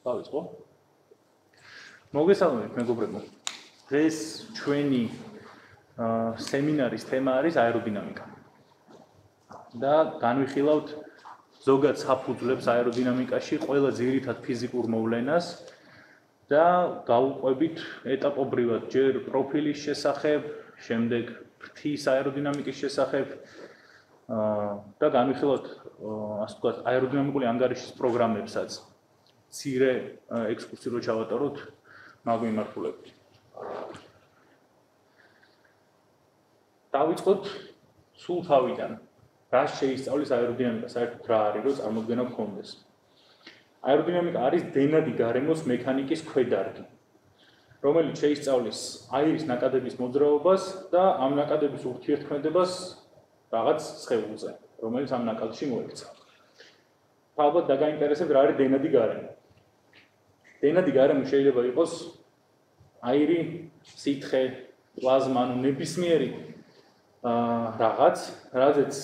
დავიწყო. მოგესალმებით მეგობრებო. დღეს ჩვენი სემინარის თემა არის აეროდინამიკა. და განვიხილავთ ზოგად საფუძვლებს აეროდინამიკაში, ყველა ძირითად ფიზიკურ მოვლენას და გავუყვებით ეტაპობრივად ჯერ პროფილის შესახებ, შემდეგ ფრთის აეროდინამიკის შესახებ და განვიხილავთ ასე ვთქვათ აეროდინამიკური ანგარიშის პროგრამებსაც. მცირე ექსკურსი რო ჩავატაროთ მაგმიმართულებით. დავიწყოთ სულ თავიდან. რა შეისწავლის აეროდინამიკა, საერთოდ რა არის, რომ წარმოდგენა გქონდეს. აეროდინამიკა არის დენადი გარემოს მექანიკის ქვედარგი, რომელიც შეისწავლის აირის ნაკადების მოძრაობას და ამ ნაკადების ურთიერთქმედებას რაღაც სხეულზე, რომელიც ამ ნაკადში მოექცა. ალბათ დაგაინტერესებთ რა არის დენადი გარემო. დენადი გარემო შეიძლება იყოს აირი, სითხე, პლაზმა, ნებისმიერი რაღაც, რაზეც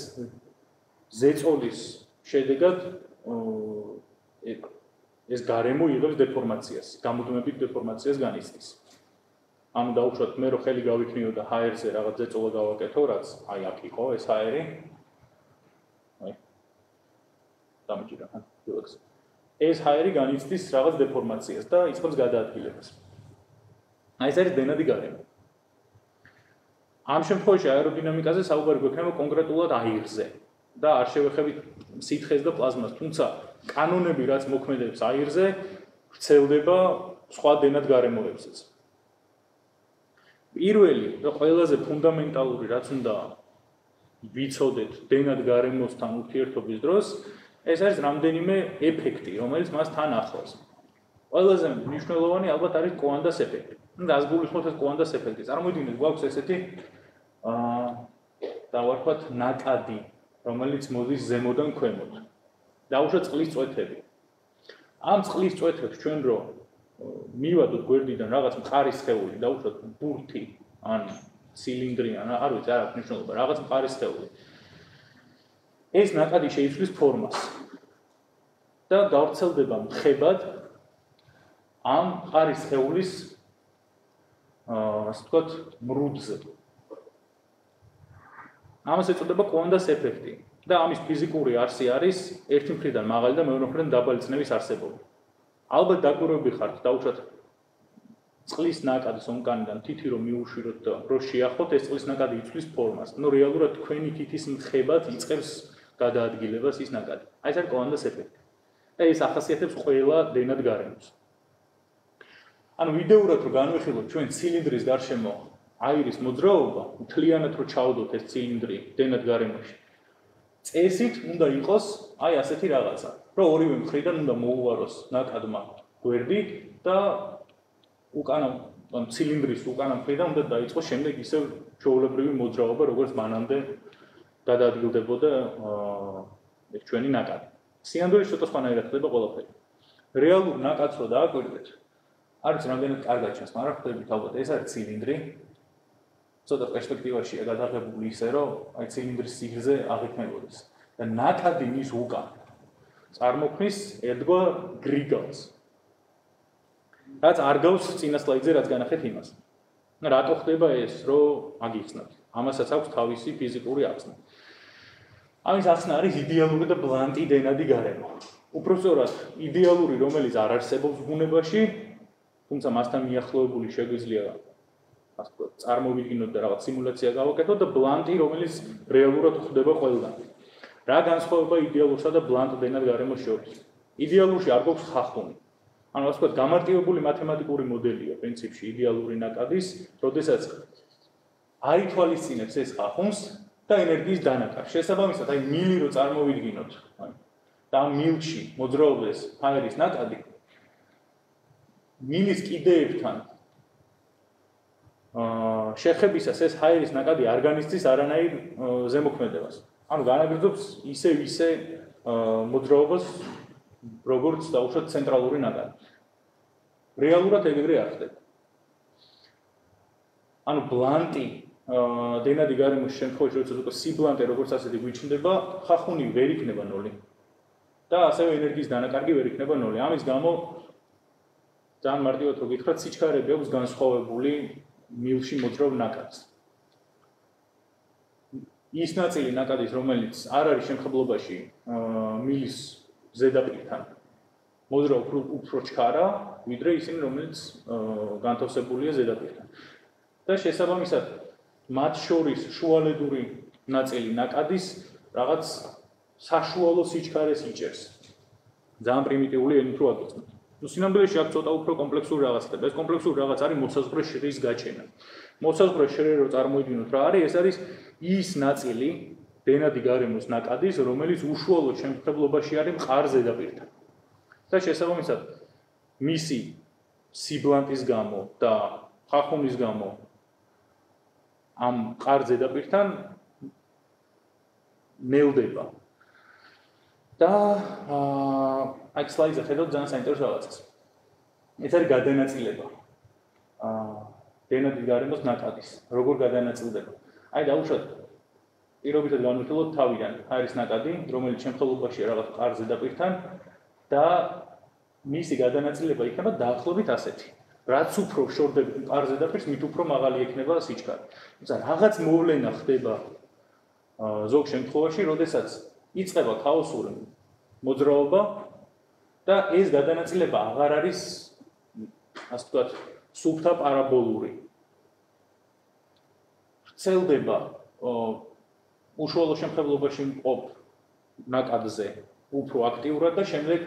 ზეწოლის შედეგად ეს გარემო იღებს დეფორმაციას, გამუდმებით დეფორმაციას განიცდის. ანუ დაუშვათ მე რო ხელი გავიქნიო და ჰაერზე რაღაც ზეწოლა გავაკეთო, რაც აი აქ იყო ეს ჰაერი. აი. დამჭირა, ფილოქსი. ეს ჰაერი განიცდის რაღაც დეფორმაციას და იწყებს გადაადგილებას. აი ეს არის დენადი გარემო. ამ შემთხვევაში აეროდინამიკაზე საუბარი გვექნება კონკრეტულად აირზე და არ შევეხებით სითხეს და პლაზმას, თუმცა კანონები რაც მოქმედებს აირზე, ვრცელდება სხვა დენად გარემოებზეც. პირველი და ყველაზე ფუნდამენტალური რაც უნდა ვიცოდეთ დენად გარემოსთან ურთიერთობის დროს, ეს არის რამდენიმე ეფექტი, რომელიც მას თან ახლავს. ყველაზე მნიშვნელოვანი ალბათ არის კოანდას ეფექტი. გასგულისხმოთ ეს კოანდას ეფექტი. წარმოიდგინეთ, გვაქვს ესეთი დავარქვათ ნაკადი, რომელიც მოდის ზემოდან ქვემოთ. დაუშვათ წყლის წვეთები. ამ წყლის წვეთებს ჩვენ რო მივადოთ გვერდიდან რაღაც მყარი სხეული, დაუშვათ ბურთი ან ცილინდრი ან არ ვიცი, არ აქვს მნიშვნელობა, რაღაც მყარი სხეული. ეს ნაკადი შეიცვლის ფორმას და გავრცელდება მხებად ამ მყარი სხეულის ასე ვთქვათ მრუდზე. ამას ეწოდება კოანდას ეფექტი და ამის ფიზიკური არსი არის ერთი მხრიდან მაღალი და მეორე მხრიდან დაბალი წნევის არსებობა. ალბათ დაკვირვები ხართ, დაუშვათ წყლის ნაკადის ონკანიდან თითი რომ მიუშვიროთ და რო შეახოთ, ეს წყლის ნაკადი იცვლის ფორმას. ნუ რეალურად თქვენი თითის მხებად იწყებს გადაადგილებას ის ნაკადი. აი ეს არის კოანდას ეფექტი. და ეს ახასიათებს ყველა დენად გარემოს. ანუ ვიდეურად რო განვიხილოთ ჩვენ ცილინდრის გარშემო აირის მოძრაობა, მთლიანად რო ჩავდოთ ეს ცილინდრი დენად გარემოში. წესით უნდა იყოს აი ასეთი რაღაცა, რომ ორივე მხრიდან უნდა მოუვაროს ნაკადმა გვერდი და უკანა ცილინდრის უკანა მხრიდან უნდა დაიწყოს შემდეგ ისევ ჩვეულებრივი მოძრაობა, როგორც მანამდე გადაადგილდებოდა ეს ჩვენი ნაკადი. სინამდვილეში ცოტა სხვანაირად ხდება ყველაფერი. რეალურ ნაკადს რო დააკვირდეთ, არის რამდენად კარგად ჩანს, მაგრამ ხვდებით ალბათ ეს არის ცილინდრი. ცოტა პერსპექტივაშია გადაღებული ისე, რომ აი ცილინდრის სიგრძე აღიქმებოდეს და ნაკადი მის უკან წარმოქმნის ერთგვარ გრიგალს. რაც არ გავს წინა სლაიდზე, რაც განახეთ იმას. რატო ხდება ეს, რომ აგიხსნათ? ამასაც აქვს თავისი ფიზიკური ახსნა. ამის ახსნა არის იდეალური და ბლანტი დენადი გარემო. უпростоრად იდეალური, რომელიც არ არსებობს ბუნებაში, თუმცა მასთან მიახლოებული შეგვიძლია ასე ვთქვათ, წარმოვიდგინოთ და რაღაც სიმულაცია გავაკეთოთ და ბლანტი, რომელიც რეალურად ხდება ყველგან. რა განსხვავება იდეალურსა და ბლანტ დენად გარემოს შორის? იდეალურში არ გვაქვს ხახუნი. ანუ ასე ვთქვათ, გამარტივებული მათემატიკური მოდელია პრინციპში იდეალური ნაკადის, როდესაც აითვალისწინებს ეს ხახუნს და ენერგიის დანაკარგს. შესაბამისად, აი მილი რო წარმოვიდგინოთ, და ამ მილში მოძრაობს ჰაერის ნაკადი, მილის კიდეებთან შეხებისას ეს ჰაერის ნაკადი არ განიცდის არანაირ ზემოქმედებას. ანუ განაგრძობს ისე მოძრაობას, როგორც დაუშვათ ცენტრალური ნაკადი. რეალურად ეგრე არ ხდება. ანუ ბლანტი დენადი გარემოს შემთხვევაში, როცა უკვე სიბლანტე როგორც ასეთი გვიჩნდება, ხახუნი ვერ იქნება 0 და ასევე ენერგიის დანაკარგი ვერ იქნება 0. ამის გამო ძალიან მარტივად რო გითხრათ, სიჩქარეები აქვს განსხვავებული მილში მოძრავ ნაკადს. ის ნაწილი ნაკადის, რომელიც არ არის შემხებლობაში მილის ზედაპირთან, მოძრავ უფრო ჩქარა, ვიდრე ისინი, რომელიც განთავსებულია ზედაპირთან. და შესაბამისად, მათ შორის შუალედური ნაწილი ნაკადის რაღაც საშუალო სიჩქარეს იჭერს. ძალიან პრიმიტიული ენით რო აგეცნოთ. ნუ სინამდვილეში აქ ცოტა უფრო კომპლექსური რაღაცაა. ეს კომპლექსური რაღაც არის მოსაზღვრე შრის გაჩენა. მოსაზღვრე შრი რო წარმოიდგინოთ რა არის, ეს არის ის ნაწილი დენადი გარემოს ნაკადის, რომელიც უშუალოდ შემხებლობაში არის მყარ ზედაპირთან. და შესაბამისად, მისი სიბლანტის გამო და ხახუნის გამო ამ მყარ ზედაპირთან ნელდება. და აქ სლაიდზე ხედავთ ძალიან საინტერესო რაღაცას. ეს არის გადანაწილება. დენადის გარემოს ნაკადის. როგორ გადანაწილდება? აი დაუშვათ პირობითად განვიხილოთ თავიდან. არის ნაკადი, რომელიც შემხებლობაში რაღაც მყარ ზედაპირთან და მისი გადანაწილება იქნება დაახლოებით ასეთი. რაც უფრო შორდებით მყარ ზედაპირს, მით უფრო მაღალი ექნება სიჩქარე. თუმცა რაღაც მოვლენა ხდება ზოგ შემთხვევაში, როდესაც იწყება ქაოსური მოძრაობა და ეს გადანაწილება აღარ არის, ასე ვთქვათ, სუფთა პარაბოლური. ვრცელდება უშუალო შემხებლობაში მყოფ ნაკადზე უფრო აქტიურად და შემდეგ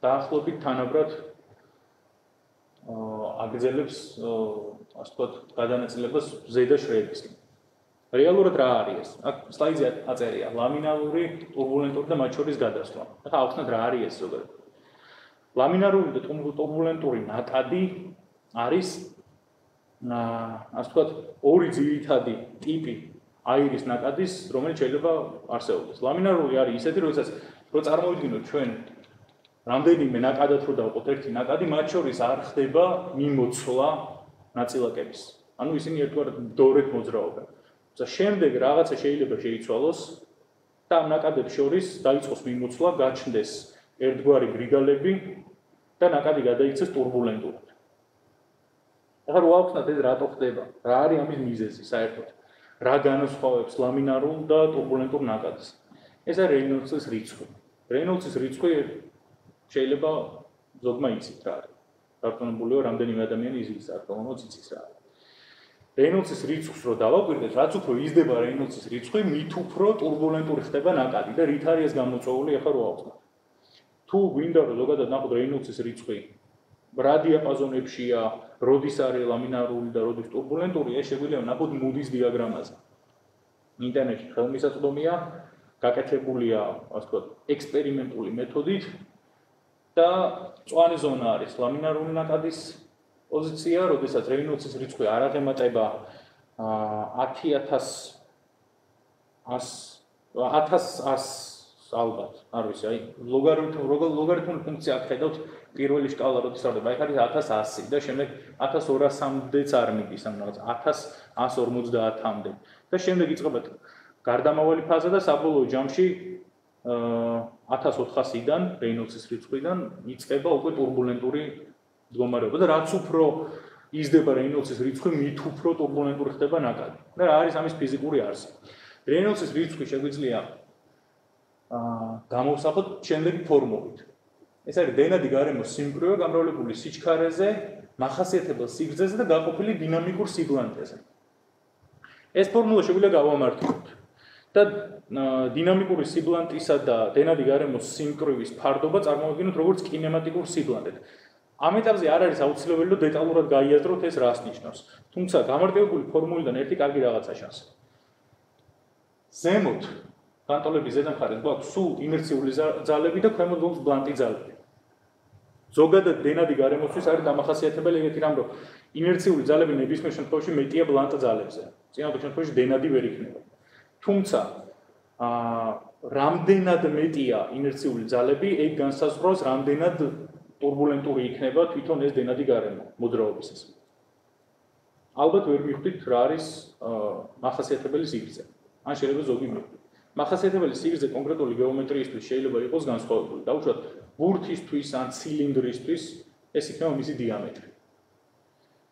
დაახლოებით თანაბრად აგრძელებს, ასე ვთქვათ, გადანაწილებას ზედა შრეებისკენ. რეალურად რა არის ეს? აქ სლაიდზე აწერია ლამინარული, ტურბულენტური და მათ შორის გადასვლა. ახლა ავხსნათ რა არის ეს ზოგადად. ლამინარული და ტურბულენტური ნაკადი არის ასე ვთქვათ, ორი ძირითადი ტიპი აირის ნაკადის, რომელიც შეიძლება არსებობდეს. ლამინარული არის ისეთი, როდესაც რო წარმოვიდგინოთ ჩვენ რამდენიმე ნაკადად რო დავყოთ ერთი ნაკადი, მათ შორის არ ხდება მიმოცვლა ნაწილაკების. ანუ ისინი ერთგვარად მდორედ მოძრაობენ. და შემდეგ რაღაცა შეიძლება შეიცვალოს და ამ ნაკადებს შორის დაიწყოს მიმოცვლა, გაჩნდეს ერთგვარი გრიგალები და ნაკადი გადაიქცეს ტურბულენტურად. ახლა რო ავხსნათ ეს რატო ხდება? რა არის ამის მიზეზი საერთოდ? რა განასხვავებს ლამინარულ და ტურბულენტურ ნაკადს? ეს არის რეინოლდსის რიცხვი. რეინოლდსის რიცხვი შეიძლება ზოგმა იცით რა არის. დარწმუნებულია რამდენიმე ადამიანი იზის არ თქონოს იცის რა არის. რეინოლდსის რიცხვს რო დავაკვირდეთ, რაც უფრო იზრდება რეინოლდსის რიცხვი, მით უფრო ტურბულენტური ხდება ნაკადი და რით არის ეს გამოწვეული, ახლა რო ავხსნათ. თუ გვინდა რომ ზოგადად ნახოთ რეინოლდსის რიცხვი რა დიაპაზონებშია, როდის არის ლამინარული და როდის ტურბულენტური, ეს შეგვიძლია ნახოთ მუდის დიაგრამაზე. ინტერნეტში ხელმისაწვდომია, გაკეთებულია, ასე ვთქვათ, ექსპერიმენტული მეთოდით და მწვანე ზონა არის ლამინარული ნაკადის პოზიცია, როდესაც რეინოლდსის რიცხვი არ აღემატება 1000 ალბათ, არ ვიცი, აი ლოგარითმული ფუნქცია აქ ხედავთ პირველი შკალა როდის ავდება, აი არის 1100 და შემდეგ 1200-მდეც არ მიდის, ანუ რაღაც 1150-მდე. და შემდეგ იწყება გარდამავალი ფაზა და საბოლოო ჯამში 1400-დან რეინოლდსის რიცხვიდან იწყება უკვე ტურბულენტური მდგომარეობა და რაც უფრო იზრდება რეინოლდსის რიცხვი, მით უფრო ტურბულენტური ხდება ნაკადი. და რა არის ამის ფიზიკური არსი? რეინოლდსის რიცხვი შეგვიძლია გამოვსახოთ შემდეგი ფორმულით. ეს არის დენადი გარემოს სიმკვრივე გამრავლებული სიჩქარეზე, მახასიათებელ სიგრძეზე და გაყოფილი დინამიკურ სიბლანტეზე. ეს ფორმულა შეგვიძლია გავამართლოთ. და დინამიკური სიბლანტისა და დენადი გარემოს სიმკვრივის ფარდობა წარმოვიდგინოთ როგორც კინემატიკურ სიბლანტედ. ამ ეტაპზე არ არის აუცილებელი რომ დეტალურად გაიაზროთ ეს რას ნიშნავს. თუმცა გამარტივებული ფორმულიდან ერთი კარგი რაღაცა ჩანს. ზემოთ განტოლების ზედა მხარეს გვაქვს სულ ინერციული ძალები და ქვემოთ გვაქვს ბლანტი ძალები. ზოგადად დენადი გარემოსთვის არის დამახასიათებელი ეგეთი რამ, რომ ინერციული ძალები ნებისმიერ შემთხვევაში მეტია ბლანტ ძალებზე. წინააღმდეგ შემთხვევაში დენადი ვერ იქნება. თუმცა რამდენად მეტია ინერციული ძალები, ეგ განსაზღვრავს რამდენად ტურბულენტური იქნება თვითონ ეს დენადი გარემო მოძრაობისას. ალბათ ვერ მივხვდით რა არის მახასიათებელი სიგრძე. ან შეიძლება ზოგი მივხვდით. მახასიათებელი სიგრძე კონკრეტული გეომეტრიისთვის შეიძლება იყოს განსხვავებული. დაუშვათ ბურთისთვის ან ცილინდრისთვის ეს იქნება მისი დიამეტრი.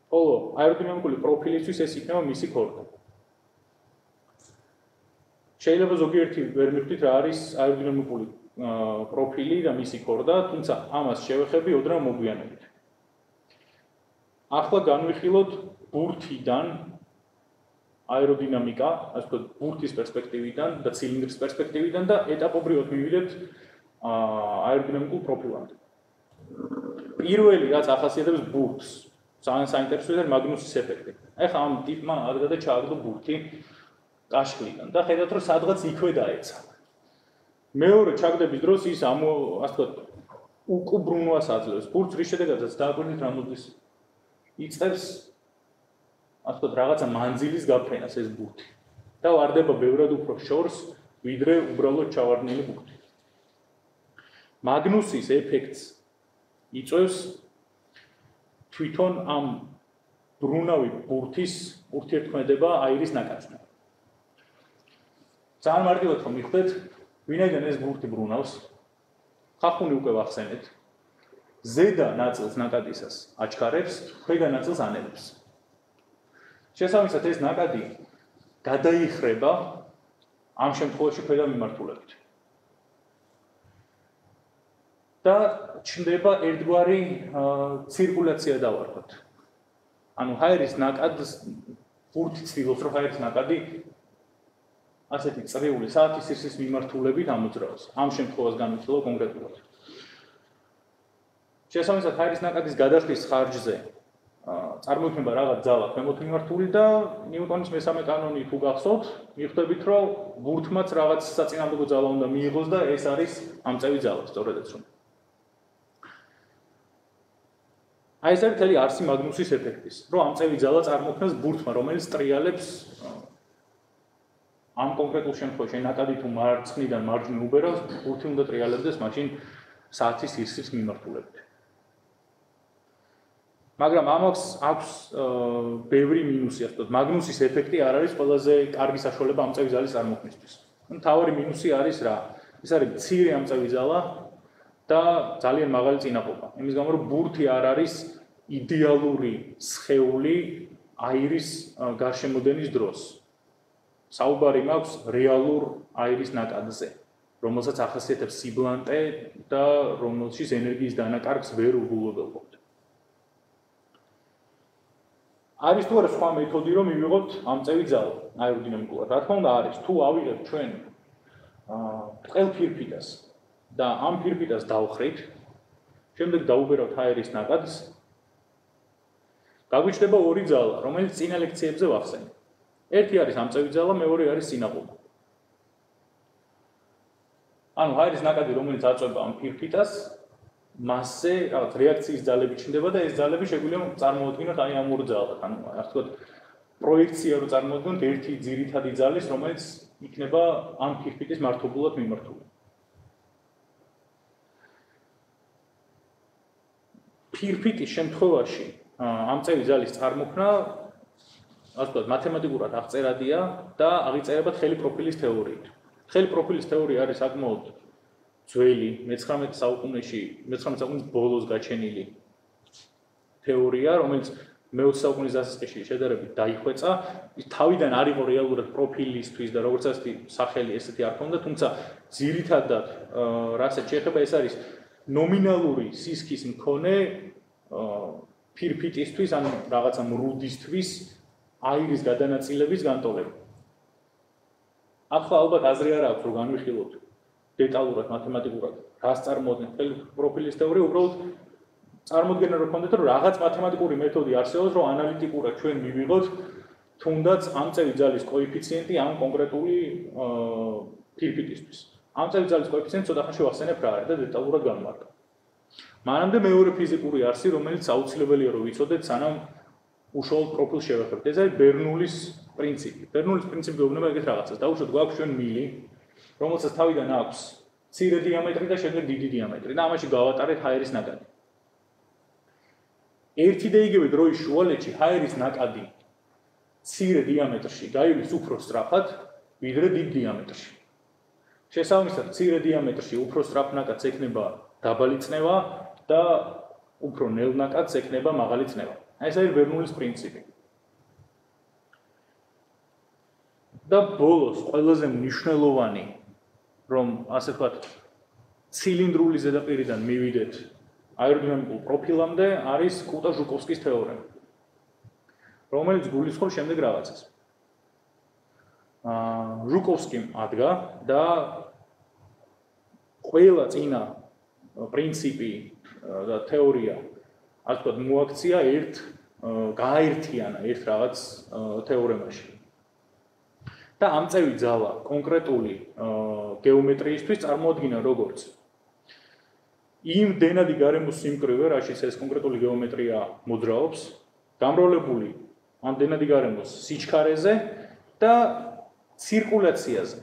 ხოლო აეროდინამიკული პროფილისთვის ეს იქნება მისი ქორდა. შეიძლება ზოგიერთი ვერ მივხვდით რა არის აეროდინამიკული პროფილი და მისი ქორდა, თუმცა ამას შევეხები ოდნავ მოგვიანებით. ახლა განვიხილოთ ბურთიდან აეროდინამიკა, ასე ვთქვათ, ბურთის პერსპექტივიდან და ცილინდრის პერსპექტივიდან და ეტაპობრივად მივიდეთ აეროდინამიკულ პროფილამდე. პირველი რაც ახასიათებს ბურთს, ძალიან საინტერესოა მაგნუსის ეფექტი. ეხლა ამ ტიპმა ადგა და ჩააგდო ბურთი კაშხლიდან და ხედავთ რომ სადღაც იქვე დაეცა. მეორე ჩაგდების დროს ის ასე ვთქვათ უკუბრუნვას აძლევს. ბურთს რის შედეგადაც დააკვირდით რა მოდის. იწყებს ასე ვთქვათ რაღაცა მანძილის გაფრენას ეს ბურთი და ვარდება ბევრად უფრო შორს ვიდრე უბრალოდ ჩავარდნილი ბურთი. მაგნუსის ეფექტს იწვევს თვითონ ამ ბრუნავი ბურთის ურთიერთქმედება აირის ნაკადთან. ძალიან მარტივად რომ მიხვდეთ, ვინაიდან ეს ბურთი ბრუნავს, ხახუნი უკვე ვახსენეთ, ზედა ნაწილს ნაკადისას აჩქარებს, ქვედა ნაწილს ანელებს. შესაბამისად ეს ნაკადი გადაიხრება ამ შემთხვევაში ქვედა მიმართულებით. და ჩნდება ერთგვარი ცირკულაცია დავარქვათ. ანუ ჰაერის ნაკადს ბურთი ცდილობს რომ ჰაერის ნაკადი ასეთი წრიული საათის სისხლის მიმართულებით ამოძრაოს. ამ შემთხვევას განვიხილავ კონკრეტულად. შესაბამისად ჰაერის ნაკადის გადახდის ხარჯზე წარმოიქმნება რაღაც ძალა ქვემოთ მიმართული და ნიუტონის მესამე კანონი თუ გახსოვთ, მიხვდებით რომ ბურთმაც რაღაც საწინააღმდეგო ძალა უნდა მიიღოს და ეს არის ამწევი ძალა, სწორედაც რომ. აი ეს არის მთელი არსი მაგნუსის ეფექტის, რომ ამწევი ძალა წარმოქმნას ბურთმა, რომელიც ტრიალებს ამ კონკრეტულ შემთხვევაში ნაკადი თუ მარცხნიდან მარჯვნივ უბერავს, ბურთი უნდა ტრიალებდეს მაშინ საათის სისხლის მიმართულებით. მაგრამ ამას აქვს ბევრი მინუსი, ასე ვთქვათ, მაგნუსის ეფექტი არ არის ყველაზე კარგი საშუალება ამწევი ძალის წარმოქმნისთვის. მთავარი მინუსი არის რა? ეს არის მცირე ამწევი ძალა და ძალიან მაღალი წინაყოფა. იმის გამო რომ ბურთი არ არის იდეალური სხეული აირის გარშემოდენის დროს. საუბარი მაქვს რეალურ აირის ნაკადზე, რომელსაც ახასიათებს სიბლანტე და რომელშიც ენერგიის დანაკარგს ვერ უგულობელობთ. არის თუ არა სხვა მეთოდი რომ მივიღოთ ამწევი ძალა აეროდინამიკულად? რა თქმა უნდა არის. თუ ავიღებთ ჩვენ ტყელ ფირფიტას და ამ ფირფიტას დავხრით, შემდეგ დაუბერავთ აირის ნაკადს, გაგვიჩნდება ორი ძალა, რომელიც წინა ლექციებზე ვახსენე. ერთი არის ამწევი ძალა, მეორე არის წინაყოფა. ანუ აირის ნაკადი, რომელიც აწვება ამ ფირფიტას, მასზე რაღაც რეაქციის ძალები ჩნდება და ეს ძალები შეგვიძლია წარმოუდგინოთ აი ამ ორ ძალად. ანუ ასე ვთქვათ, პროექცია რო წარმოუდგინოთ ერთი ძირითადი ძალის, რომელიც იქნება ამ ფირფიტის მართობულად მიმართული. ფირფიტის შემთხვევაში ამწევი ძალის წარმოქმნა ასე ვთქვათ, მათემატიკურად აღწერადია და აღიწერება თხელი პროფილის თეორიით. თხელი პროფილის თეორია არის საკმაოდ ძველი 19 საუკუნეში, 19 საუკუნის ბოლოს გაჩენილი თეორია, რომელიც მე-20 საუკუნის დასაწყისში შედარებით დაიხვეწა. ის თავიდან არ იყო რეალურად პროფილისთვის და როგორც ასეთი სახელი ესეთი არ ქონდა, თუმცა ძირითადად რასაც შეეხება ეს არის ნომინალური სისქის მქონე ფირფიტისთვის, ანუ რაღაცა მრუდისთვის აირის გადანაწილების განტოლება. ახლა ალბათ აზრი არ აქვს რომ განვიხილოთ დეტალურად მათემატიკურად რას წარმოადგენს მთელი პროფილის თეორია, უბრალოდ წარმოდგენა რო გქონდეთ რომ რაღაც მათემატიკური მეთოდი არსებობს რომ ანალიტიკურად ჩვენ მივიღოთ თუნდაც ამწევი ძალის კოეფიციენტი ამ კონკრეტული ფირფიტისთვის. ამწევი ძალის კოეფიციენტი ცოტა ხანში ვახსენებ რა არის და დეტალურად განმარტავ. მანამდე მეორე ფიზიკური არსი, რომელიც აუცილებელია რომ ვიცოდეთ, სანამ უშუალოდ პროფილს შევეხებთ. ეს არის ბერნულის პრინციპი. ბერნულის პრინციპი გვეუბნება ეგეთ რაღაცას. დაუშვათ გვაქვს ჩვენ მილი, რომელსაც თავიდან აქვს მცირე დიამეტრი და შემდეგ დიდი დიამეტრი და ამაში გავატარეთ ჰაერის ნაკადი. ერთი და იგივე დროის შუალედში ჰაერის ნაკადი მცირე დიამეტრში გაივლის უფრო სწრაფად, ვიდრე დიდ დიამეტრში. შესაბამისად, მცირე დიამეტრში უფრო სწრაფ ნაკადს ექნება დაბალი წნევა და უფრო ნელ ნაკადს ექნება მაღალი წნევა. ეს არის ვერნულის პრინციპი. და ბოლოს ყველაზე მნიშვნელოვანი, რომ ასე ვთქვათ, ცილინდრული ზედაპირიდან მივიდეთ აეროდინამიკულ პროფილამდე, არის კუტა-ჟუკოვსკის თეორემა, რომელიც გულისხმობს შემდეგ რაღაცას. ჟუკოვსკიმ ადგა და ყველა წინა პრინციპი და თეორია, ასე ვთქვათ, მოაქცია გააერთიანა ერთ რაღაც თეორემაში. და ამწევი ძალა კონკრეტული გეომეტრიისთვის წარმოადგინა როგორც იმ დენადი გარემოს სიმკვრივე, რაშიც ეს კონკრეტული გეომეტრია მოძრაობს, გამრავლებული ამ დენადი გარემოს სიჩქარეზე და ცირკულაციაზე.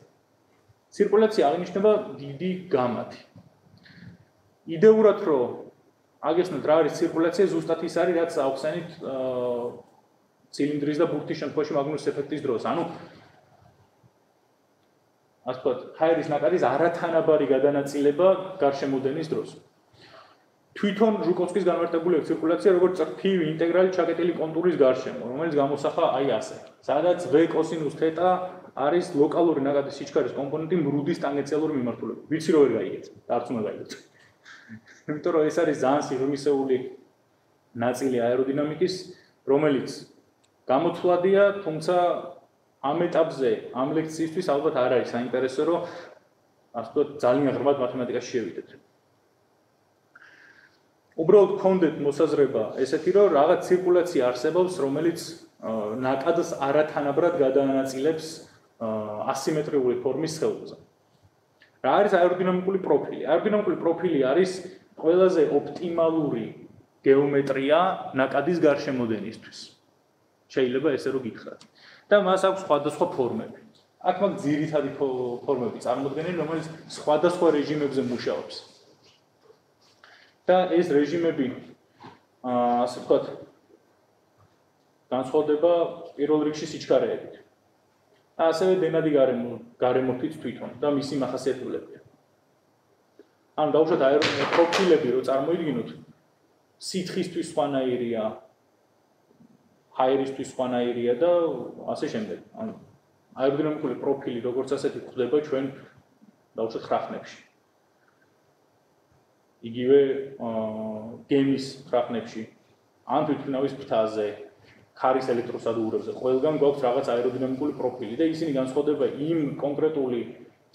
ცირკულაცია აღინიშნება დიდი გამათი. იდეურად რომ აგესნათ რა არის ცირკულაცია, ზუსტად ის არის, რაც აუხსენით ცილინდრის და ბურთის შემთხვევაში მაგნუს ეფექტის დროს. ანუ ასე ვთქვათ, ჰაერის ნაკადის არათანაბარი გადანაწილება გარშემოდენის დროს. თვითონ ჟუკოვსკის განმარტებული ცირკულაცია როგორც წრფივი ინტეგრალი ჩაკეტილი კონტურის გარშემო, რომელიც გამოსახა აი ასე. სადაც v კოსინუს θ არის ლოკალური ნაკადის სიჩქარის კომპონენტი მრუდის ტანგენციალური მიმართულებით. ვიცი რომ ვერ გაიგეთ, არც უნდა გაიგოთ. იმიტომ რომ ეს არის ძალიან სიღრმისეული ნაწილი აეროდინამიკის, რომელიც გამოცვლადია, თუმცა ამ ეტაპზე, ამ ლექციისთვის ალბათ არ არის საინტერესო, რომ ასე ვთქვათ, ძალიან ღრმად მათემატიკაში შევიდეთ. უბრალოდ გქონდეთ მოსაზრება ესეთი, რომ რაღაც ცირკულაცია არსებობს, რომელიც ნაკადს არათანაბრად გადაანაწილებს ასიმეტრიული ფორმის სხეულზე. რა არის აეროდინამიკური პროფილი? აეროდინამიკური პროფილი არის ყველაზე ოპტიმალური გეომეტრია ნაკადის გარშემოდენისთვის. შეიძლება ესე რომ გითხრათ. და მას აქვს სხვადასხვა ფორმები. აქ მაგ ძირითადი ფორმები წარმოდგენილი, რომელიც სხვადასხვა რეჟიმებზე მუშაობს. და ეს რეჟიმები, ასე ვთქვათ, განსხვავდება პირველ რიგში სიჩქარეებით. ასევე დენადი გარემოთით თვითონ და მისი მახასიათებლებია. ანუ დავუშვათ აეროდინამიკის პროფილები, რო წარმოიდგინოთ, სითხისთვის სხვანაირია, ჰაერისთვის სხვანაირია და ასე შემდეგ. ანუ აეროდინამიკური პროფილი როგორც ასეთი გვხვდება ჩვენ დავუშვათ ხრახნებში. იგივე გემის ხრახნებში, ან თვითმფრინავის ფრთაზე, ქარის ელექტროსადგურებზე, ყველგან გვაქვს რაღაც აეროდინამიკური პროფილი და ისინი განსხვავდება იმ კონკრეტული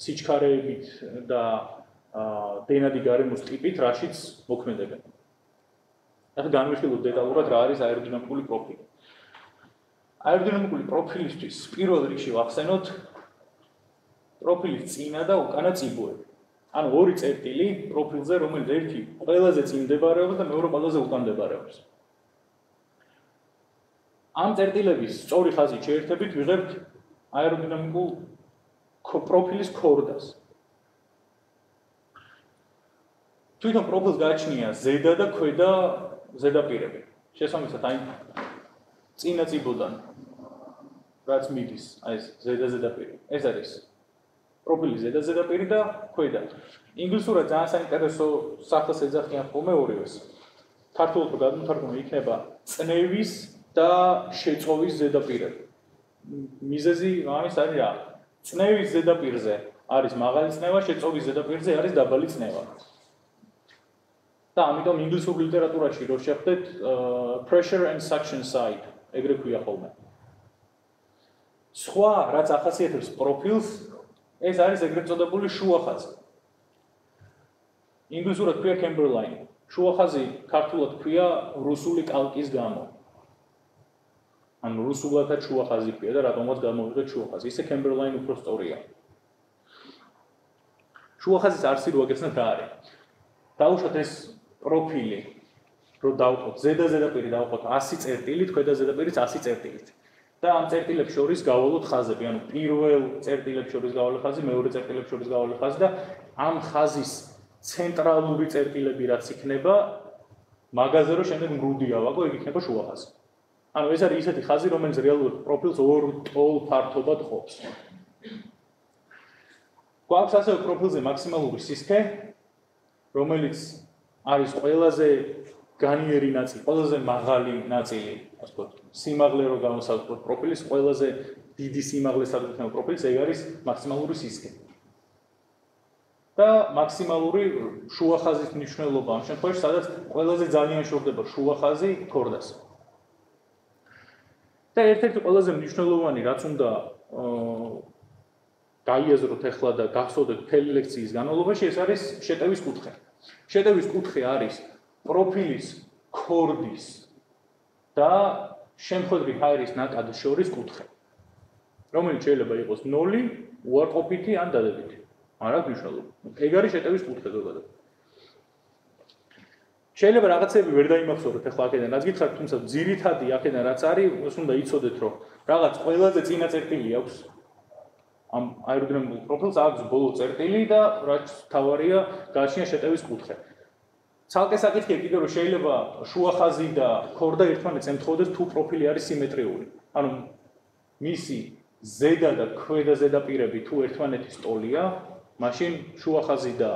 სიჩქარეებით და დენადი გარემოს ტიპით, რაშიც მოქმედებენ. ახლა განვიხილოთ დეტალურად რა არის აეროდინამიკური პროფილი. აეროდინამიკური პროფილისთვის პირველ რიგში ვახსენოთ პროფილის წინა და უკანა წიბოები. ანუ ორი წერტილი პროფილზე, რომელიც ერთი ყველაზე წინ მდებარება და მეორე ყველაზე უკან მდებარეობს. ამ წერტილების სწორი ხაზით შეერთებით ვიღებთ აეროდინამიკულ პროფილის ქორდას. თვითონ პროფილს გააჩნია ზედა და ქვედა ზედაპირები. შესაბამისად, აი წინა წიბოდან რაც მიდის, აი ეს ზედაპირი. ეს არის პროფილის ზედაპირი და ქვედა. ინგლისურად ძალიან საინტერესო სახელს ეძახიან ხოლმე ორივეს. ქართულად რო გადმოთარგმნო იქნება წნევის და შეწოვის ზედაპირები. მიზეზი ამის არის რა? წნევის ზედაპირზე არის მაღალი წნევა, შეწოვის ზედაპირზე არის დაბალი წნევა. და ამიტომ ინგლისურ ლიტერატურაში რო შეხვდეთ pressure and suction side, ეგრე ქვია ხოლმე. სხვა რაც ახასიათებს პროფილს, ეს არის ეგრეთ წოდებული შუა ხაზი. ინგლისურად ქვია camber line. შუა ხაზი ქართულად ქვია რუსული კალკის გამო. ანუ რუსულადაც შუა ხაზი ქვია და რატომაც გამოვიღეთ შუა ხაზი. ისე camber line უფრო სწორია. შუა ხაზის არსი რო აგეცნათ რა არის? დავუშვათ ეს პროფილი, რო დავყოთ ზედაპირი დავყოთ 100 წერტილით, ქვედა ზედაპირიც 100 წერტილით. და ამ წერტილებს შორის გავალოთ ხაზები, ანუ პირველ წერტილებს შორის გავალე ხაზი, მეორე წერტილებს შორის გავალე ხაზი და ამ ხაზის ცენტრალური წერტილები რაც იქნება, მაგაზე რო შემდეგ მრუდი ავაგო, ეგ იქნება შუა ხაზი. ანუ ეს არის ისეთი ხაზი, რომელიც რეალურად პროფილს ორ ტოლ ფართობად ყოფს. გვაქვს ასევე პროფილზე მაქსიმალური სისქე, რომელიც არის ყველაზე განიერი ნაწილი, ყველაზე მაღალი ნაწილი, ასე ვთქვათ, სიმაღლე რო გამოსავთ პროფილის, ყველაზე დიდი სიმაღლე სადაც იქნება პროფილის, ეგ არის მაქსიმალური სისქე. და მაქსიმალური შუახაზის მნიშვნელობა ამ შემთხვევაში, სადაც ყველაზე ძალიან შორდება შუახაზი ქორდას. და ერთ-ერთი ყველაზე მნიშვნელოვანი, რაც უნდა გაიაზროთ ახლა და გახსოვდეთ მთელი ლექციის განმავლობაში, ეს არის შეტევის კუთხე. შეტევის კუთხე არის პროფილის ქორდის და შემხედვი ჰაერის ნაკადის შორის კუთხე. რომელიც შეიძლება იყოს 0, უარყოფითი ან დადებითი. არ აქვს მნიშვნელობა. ეგ არის შეტევის კუთხე ზოგადად. შეიძლება რაღაცები ვერ დაიმახსოვროთ ახლა აქედან, რაც გითხარით, თუმცა ძირითადი აქედან რაც არის, ეს უნდა იცოდეთ, რომ რაღაც ყველაზე წინა წერტილი აქვს ამ აეროდინამიკულ პროფილს აქვს ბოლო წერტილი და რაც თავარია გააჩნია შეტევის კუთხე. ცალკე საკითხია კიდე რომ შეიძლება შუახაზი და ქორდა ერთმანეთს ემთხოვდეს თუ პროფილი არის სიმეტრიული. ანუ მისი ზედა და ქვედა ზედაპირები თუ ერთმანეთის ტოლია, მაშინ შუახაზი და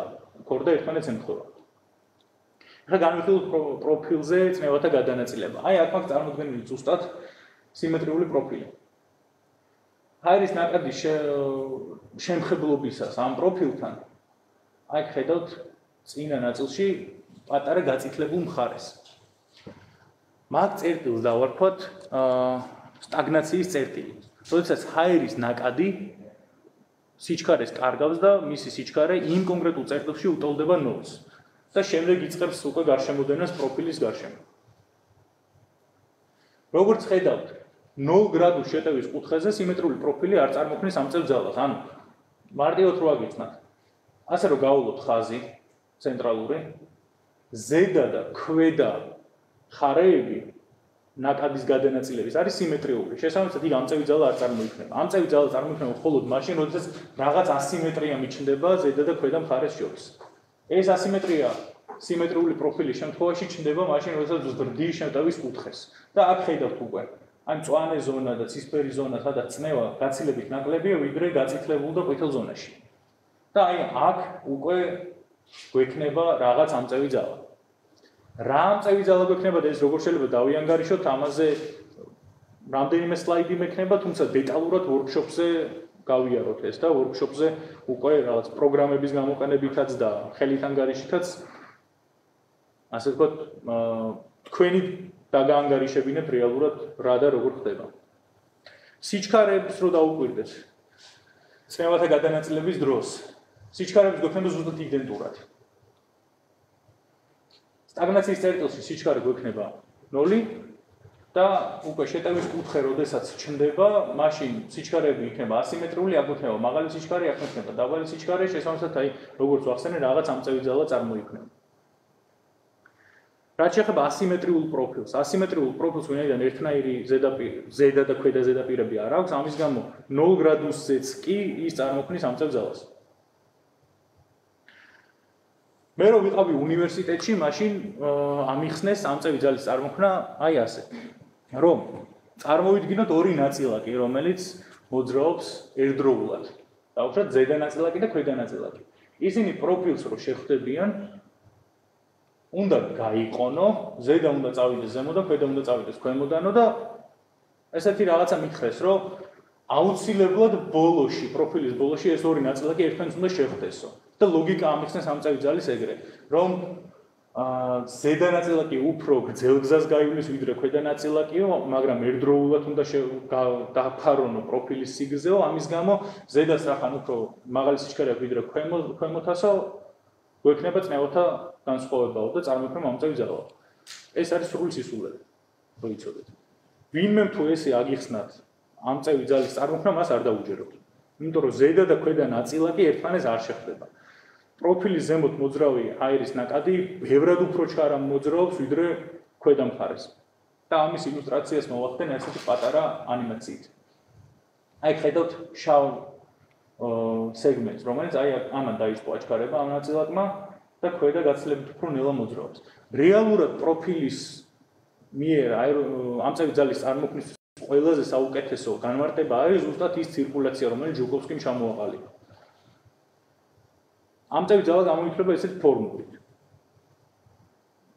ქორდა ერთმანეთს ემთხვევა. ახლა განვიხილოთ პროფილზე წნევათა გადანაწილება. აი აქ მაქვს წარმოქმნილი ზუსტად სიმეტრიული პროფილი. ჰაერის ნაკადის შემხებლობისას ამ პროფილთან აი ხედავთ წინა ნაწილში პატარა გაწითლებულ მხარეს. მაგ წერტილს დავარქვათ სტაგნაციის წერტილი. როდესაც ჰაერის ნაკადი სიჩქარეს კარგავს და მისი სიჩქარე იმ კონკრეტულ წერტილში უტოლდება 0-ს და შემდეგ იწყებს უკვე გარშემოდენას პროფილის გარშემო. როგორც ხედავთ 0 გრადუს შეტევის კუთხეზე სიმეტრიული პროფილი არ წარმოქმნის ამწევ ძალას. ანუ მარტივად რო აგიცნათ. ასე რომ გავულოთ ხაზი ცენტრალური, ზედა და ქვედა ხარეები ნაკადის გადანაწილების არის სიმეტრიული. შესაბამისად იქ ამწევი ძალა არ წარმოიქმნება. ამწევი ძალა წარმოიქმნება მხოლოდ მაშინ, როდესაც რაღაც ასიმეტრია მიჩნდება ზედა და ქვედა მხარეს შორის. ეს ასიმეტრია სიმეტრიული პროფილის შემთხვევაში ჩნდება მაშინ, როდესაც ზრდის შეტევის კუთხეს. და აქ ხედავთ უკვე ან მწვანე ზონა და ცისფერი ზონა, სადაც წნევა გაცილებით ნაკლებია, ვიდრე გაწითლებულ და ყვითელ ზონაში. და აი აქ უკვე გვექნება რაღაც ამწევი ძალა. რა ამწევი ძალა გვექნება და ეს როგორ შეიძლება დავიანგარიშოთ, ამაზე რამდენიმე სლაიდი მექნება, თუმცა დეტალურად ვორქშოპზე გავიაროთ ეს და ვორქშოპზე უკვე რაღაც პროგრამების გამოყენებითაც და ხელით ანგარიშითაც ასე ვთქვათ, თქვენი დაგაანგარიშებინებ რეალურად რა და როგორ ხდება. სიჩქარებს რო დაუკვირდეთ წნევათა გადანაწილების დროს, სიჩქარებს გვექნება ზუსტად იდენტურად. სტაგნაციის წერტილში სიჩქარე გვექნება 0 და უკვე შეტევის კუთხე როდესაც ჩნდება, მაშინ სიჩქარეები იქნება ასიმეტრიული, აქ გვექნება მაღალი სიჩქარე, აქ გვექნება დაბალი სიჩქარე, შესაბამისად აი როგორც ვახსენე, რაღაც ამწევი ძალა წარმოიქმნება. რაც შეეხება ასიმეტრიულ პროფილს, ასიმეტრიულ პროფილს ვინაიდან ერთნაირი ზედა და ქვედა ზედაპირები არ აქვს, ამის გამო 0 გრადუსზეც კი ის წარმოქმნის ამწევ ძალას. მე რო ვიყავი უნივერსიტეტში, მაშინ ამიხსნეს ამწევი ძალის წარმოქმნა აი ასე. რომ წარმოვიდგინოთ ორი ნაწილაკი, რომელიც მოძრაობს ერთდროულად. დავუშვათ ზედა ნაწილაკი და ქვედა ნაწილაკი. ისინი პროფილს რო შეხვდებიან, უნდა გაიყონო, ზედა უნდა წავიდეს ზემო და ქვედა უნდა წავიდეს ქვემოდანო და ესეთი რაღაცა მითხრეს, რომ აუცილებლად ბოლოში, პროფილის ბოლოში ეს ორი ნაწილაკი ერთმანეთს უნდა შეხვდესო. და ლოგიკა ამიხსნეს ამწევი ძალის ეგრე, რომ ზედა ნაწილაკი უფრო გრძელ გზას გაივლის ვიდრე ქვედა ნაწილაკიო, მაგრამ ერთდროულად უნდა დაფარონო პროფილის სიგრძეო, ამის გამო ზედას რახან უფრო მაღალი სიჩქარე აქვს ვიდრე ქვემოთასო, გვექნება წნევათა განსხვავებაო და წარმოიქმნება ამწევი ძალა. ეს არის სრული სისულელე, რო იცოდეთ. ვინმე თუ ესე აგიხსნათ ამწევი ძალის წარმოქმნა, მას არ დაუჯეროთ. იმიტომ რომ ზედა და ქვედა ნაწილაკი ერთმანეთს არ შეხვდება. პროფილის ზემოთ მოძრავი ჰაერის ნაკადი ბევრად უფრო ჩქარა მოძრაობს ვიდრე ქვედა მხარეს. და ამის ილუსტრაციას მოვახდენ ესეთი პატარა ანიმაციით. აი ხედავთ შავ სეგმენტს, რომელიც აი ამან დაიწყო აჩქარება ამ ნაწილაკმა და ქვედა გაცილებით უფრო ნელა მოძრაობს. რეალურად პროფილის მიერ ამწევი ძალის წარმოქმნის ყველაზე საუკეთესო განმარტება არის ზუსტად ის ცირკულაცია, რომელიც ჟუკოვსკიმ ჩამოაყალიბა. ამწევი ძალა გამოიწვება ესეთ ფორმულით.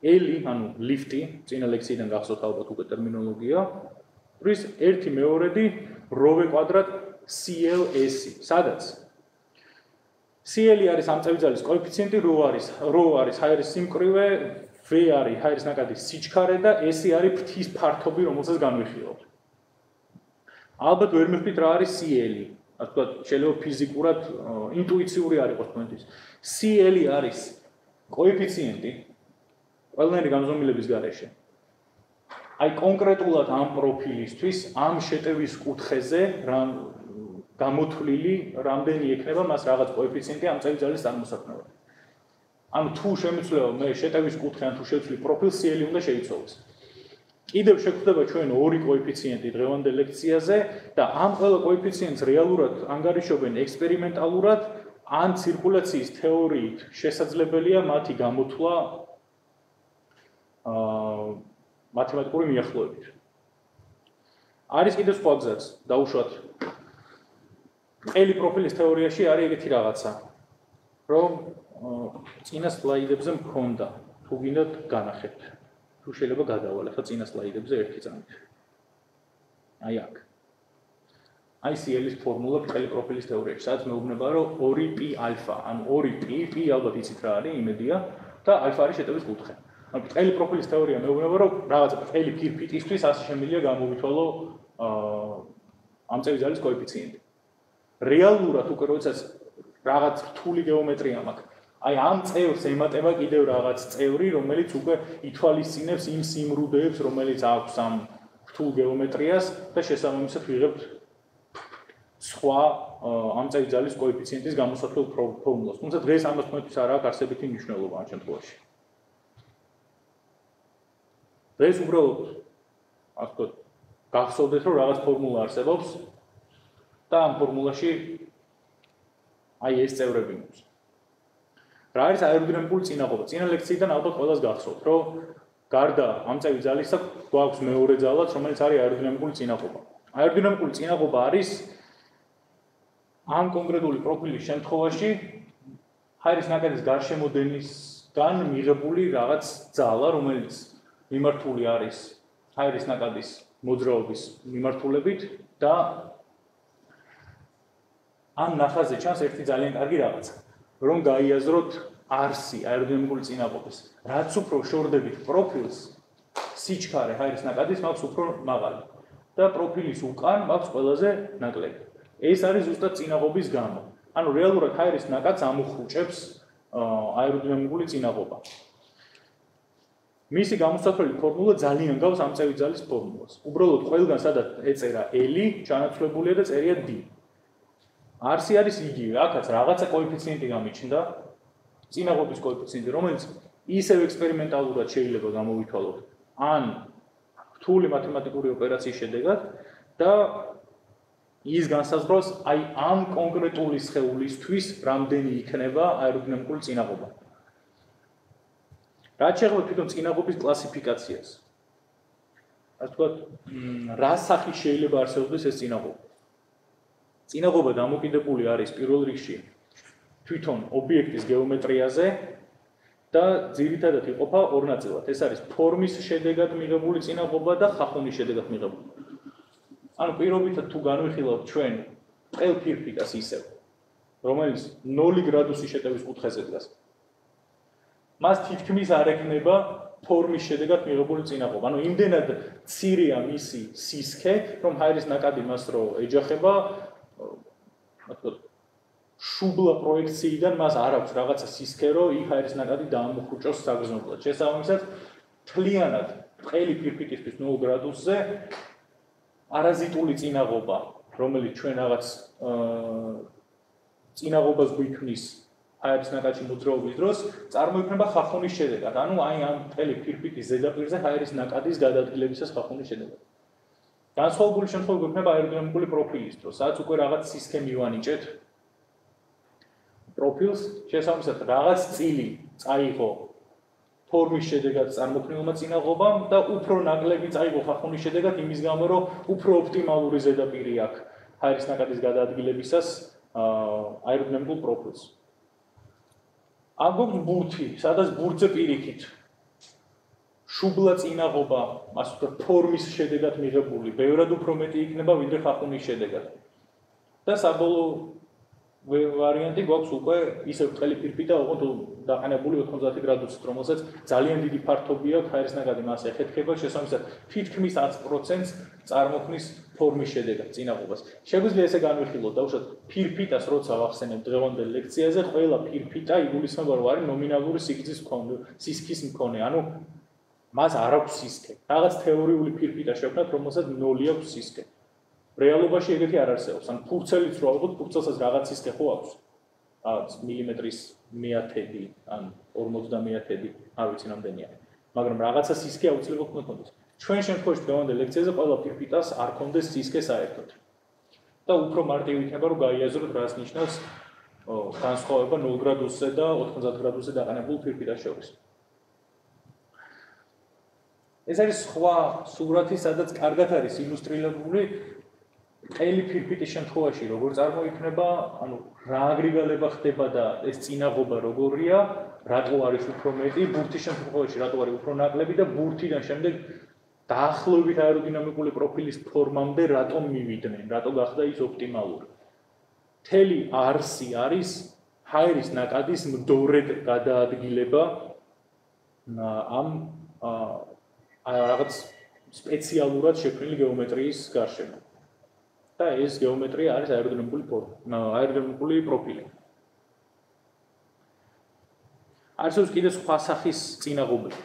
ელი, ანუ ლიფტი, წინა ლექსიიდან გახსოვთ ალბათ უკვე ტერმინოლოგია, რის ერთი მეორედი ρ კვადრატ CLS, სადაც CL არის ამწევი ძალის კოეფიციენტი, ρ არის ჰაერის სიმკვრივე, V არის ჰაერის ნაკადის სიჩქარე და S არის ფრთის ფართობი, რომელსაც განვიხილავთ. ალბათ ვერ მივხვდით რა არის CL. ასე ვთქვათ, შეიძლება ფიზიკურად ინტუიციური არ იყოს თქვენთვის. CL არის კოეფიციენტი ყველანაირი განზომილების გარეშე. აი კონკრეტულად ამ პროფილისთვის, ამ შეტევის კუთხეზე გამოთვლილი რამდენი ექნება მას რაღაც კოეფიციენტი ამწევი ძალის წარმოსაქმნელად. ანუ თუ შემიძლია მე შეტევის კუთხე ან თუ შევცვლი პროფილ CL უნდა შეიცვალოს. კიდევ შეგვხვდება ჩვენ ორი კოეფიციენტი დღევანდელ ლექციაზე და ამ ყველა კოეფიციენტს რეალურად ანგარიშობენ ექსპერიმენტალურად ან ცირკულაციის თეორიით შესაძლებელია მათი გამოთვლა მათემატიკური მიახლოებით. არის კიდევ სხვა გზაც, დაუშვათ. ყელი პროფილის თეორიაში არის ეგეთი რაღაცა, რომ წინა სლაიდებზე მქონდა, თუ გინდათ განახეთ. თუ შეიძლება გადავალ ახლა წინა სლაიდებზე ერთი წამით. აი აქ. აი CL-ის ფორმულა ყელი პროფილის თეორიაში, სადაც მეუბნება, რომ 2p ალფა, ანუ 2p, p ალბათ იცით რა არის, იმედია და ალფა არის შეტევის კუთხე. ანუ ყელი პროფილის თეორია მეუბნება, რომ რაღაცა ყელი ფირფიტისთვის ასე შემიძლია გამოვითვალო ამწევი ძალის კოეფიციენტი. რეალურად უკვე როდესაც რაღაც რთული გეომეტრია მაქვს, აი ამ წევრს ემატება კიდევ რაღაც წევრი, რომელიც უკვე ითვალისწინებს იმ სიმრუდეებს, რომელიც აქვს ამ რთულ გეომეტრიას და შესაბამისად ვიღებთ სხვა ამწევი ძალის კოეფიციენტის გამოსათვლელ ფორმულას. თუმცა დღეს ამას თქვენთვის არ აქვს არსებითი მნიშვნელობა ამ შემთხვევაში. დღეს უბრალოდ ასე ვთქვათ, გახსოვდეთ, რომ რაღაც ფორმულა არსებობს და ამ ფორმულაში აი ეს წევრები მოდის. რა არის აეროდინამიკური წინაღობა? წინა ლექციიდან ალბათ ყველას გახსოვთ, რომ გარდა ამწევი ძალისა გვაქვს მეორე ძალაც, რომელიც არის აეროდინამიკური წინაღობა. აეროდინამიკური წინაღობა არის ამ კონკრეტული პროფილის შემთხვევაში ჰაერის ნაკადის გარშემოდენისგან მიღებული რაღაც ძალა, რომელიც მიმართული არის ჰაერის ნაკადის მოძრაობის მიმართულებით და ამ ნახაზზე ჩანს ერთი ძალიან კარგი რაღაცა, რომ გაიაზროთ არსი აეროდინამიკური წინაღობის. რაც უფრო შორდებით პროფილს, სიჩქარე ჰაერის ნაკადის მაქვს უფრო მაღალი და პროფილის უკან მაქვს ყველაზე ნაკლები. ეს არის ზუსტად წინაღობის გამო. ანუ რეალურად ჰაერის ნაკადს ამოხრუჭებს აეროდინამიკური წინაღობა. მისი გამოსათვლელი ფორმულა ძალიან გავს ამწევი ძალის ფორმულას. უბრალოდ ყველგან სადაც ეწერა L, ჩანაცვლებულია და წერია D. არსი არის იგივე, აქაც რაღაცა კოეფიციენტი გამიჩნდა, წინაღობის კოეფიციენტი, რომელიც ისევ ექსპერიმენტალურად შეიძლება გამოვითვალოთ, ან რთული მათემატიკური ოპერაციის შედეგად და ის განსაზღვრავს აი ამ კონკრეტული სხეულისთვის რამდენი იქნება აეროდინამიკური წინაღობა. რაც შეეხება თვითონ წინაღობის კლასიფიკაციას. ასე ვთქვათ, რა სახის შეიძლება არსებობდეს ეს წინაღობა? წინაღობა დამოკიდებული არის პირველ რიგში თვითონ ობიექტის გეომეტრიაზე და ძირითადად იყოფა ორ ნაწილად. ეს არის ფორმის შედეგად მიღებული წინაღობა და ხახუნის შედეგად მიღებული. ანუ პირობითად თუ განვიხილავთ ჩვენ ყელ ფირფიტას ისევ, რომელიც 0 გრადუსის შეტევის კუთხეზე დგას. მას თითქმის არ ექნება ფორმის შედეგად მიღებული წინაღობა. ანუ იმდენად მცირეა მისი სისქე, რომ ჰაერის ნაკადი მას რო ეჯახება, შუბლა პროექციიდან მას არ აქვს რაღაცა სისქე, რომ იქ ჰაერის ნაკადი დაამოხრუჭოს საგრძნობლად. შესაბამისად, მთლიანად ყელი ფირფიტისთვის 0 გრადუსზე პარაზიტული წინაღობა, რომელიც ჩვენ რაღაც წინაღობას გვიქმნის ჰაერის ნაკადში მოძრაობის დროს, წარმოიქმნება ხახუნის შედეგად. ანუ აი ამ ყელი ფირფიტის ზედაპირზე ჰაერის ნაკადის გადაადგილებისას ხახუნის შედეგად. განსხვავებული შემთხვევა გვექნება აეროდინამიკური პროფილის დროს, სადაც უკვე რაღაც სისქე მივანიჭეთ პროფილს, შესაბამისად რაღაც წილი წაიღო ფორმის შედეგად წარმოქმნილმა წინაღობამ და უფრო ნაკლები წაიღო ხახუნის შედეგად იმის გამო, რომ უფრო ოპტიმალური ზედაპირი აქვს ჰაერის ნაკადის გადაადგილებისას აეროდინამიკულ პროფილს. ამ გვაქვს ბურთი, სადაც ბურთზე პირიქით შუბლა წინაღობა, ასე ვთქვათ, ფორმის შედეგად მიღებული, ბევრად უფრო მეტი იქნება, ვიდრე ხახუნის შედეგად. და საბოლოო ვარიანტი გვაქვს უკვე ისევ ბრტყელი ფირფიტა, ოღონდ დაყენებული 90 გრადუსით, რომელსაც ძალიან დიდი ფართობი აქვს ჰაერისნაკადი მასა ეხეთქება, შესაბამისად თითქმის 10%-ს წარმოქმნის ფორმის შედეგად წინაღობას. შეგვიძლია ესე განვიხილოთ, დავუშვათ ფირფიტას, როცა ვახსენებ დღევანდელ ლექციაზე, ყველა ფირფიტა იგულისხმება, რომ არის ნომინალური სიგრძის მქონე, სისქის მქონე, ანუ მას არ აქვს სისქე. რაღაც თეორიული ფირფიტა შევქმნათ, რომელსაც 0 აქვს სისქე. რეალობაში ეგეთი არ არსებობს. ან ფურცელიც რო ავიღოთ, ფურცელსაც რაღაც სისქე ხო აქვს. რაღაც მილიმეტრის მეათედი, ან 50 მეათედი, არ ვიცი რამდენია. მაგრამ რაღაცა სისქე აუცილებლად გქონდეს. ჩვენ შემთხვევაში დღევანდელ ლექციაზე ყველა ფირფიტას არ ქონდეს სისქე საერთოდ. და უფრო მარტივი იქნება, რომ გაიაზროთ, რას ნიშნავს განსხვავება 0 გრადუსზე და 90 გრადუსზე დაყენებულ ფირფიტას შორის. ეს არის სხვა სურათი, სადაც კარგად არის ილუსტრირებული ბრტყელი ფირფიტის შემთხვევაში როგორ წარმოიქმნება, ანუ რა აგრეგალება ხდება და ეს წინაღობა როგორია, რატო არის უფრო მეტი, ბურთის შემთხვევაში რატო არის უფრო ნაკლები და ბურთიდან შემდეგ დაახლოებით აეროდინამიკული პროფილის ფორმამდე რატომ მივიდნენ, რატო გახდა ის ოპტიმალური. მთელი არსი არის ჰაერის ნაკადის მდორედ გადაადგილება ამ რაღაც სპეციალურად შექმნილი გეომეტრიის გარშემო. და ეს გეომეტრია არის აეროდინამიკული პროფილი. არსებობს კიდევ სხვა სახის წინაღობები.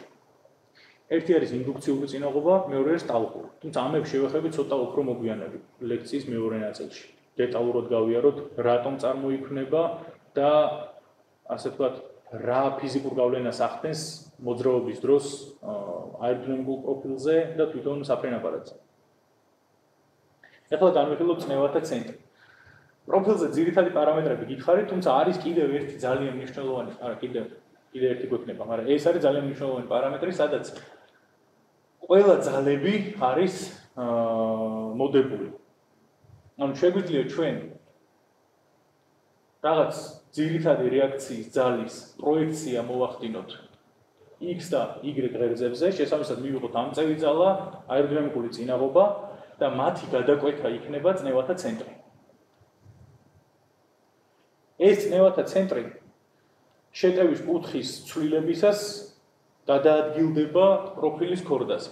ერთი არის ინდუქციული წინაღობა, მეორე არის ტალღური. თუმცა ამებს შევეხები ცოტა უფრო მოგვიანებით ლექციის მეორე ნაწილში. დეტალურად გავიაროთ, რატომ წარმოიქმნება და ასე ვთქვათ, რა ფიზიკურ გავლენას ახდენს მოძრაობის დროს აეროდინამიკულ პროფილზე და თვითონ საფრენ-აპარატზე. ეხლა განვიხილოთ წნევათა ცენტრი. პროფილზე ძირითადი პარამეტრები გითხარით, თუმცა არის კიდევ ერთი ძალიან მნიშვნელოვანი, კიდევ ერთი გვექნება, მაგრამ ეს არის ძალიან მნიშვნელოვანი პარამეტრი, სადაც ყველა ძალები არის მოდებული. ანუ შეგვიძლია ჩვენ რაღაც ძირითადი რეაქციის ძალის პროექცია მოვახდინოთ x და y ღერძებზე, შესაბამისად მივიღოთ ამწევი ძალა, აეროდინამიკული წინაღობა და მათი გადაკვეთა იქნება წნევათა ცენტრი. ეს წნევათა ცენტრი შეტევის კუთხის ცვლილებისას გადაადგილდება პროფილის ქორდაზე.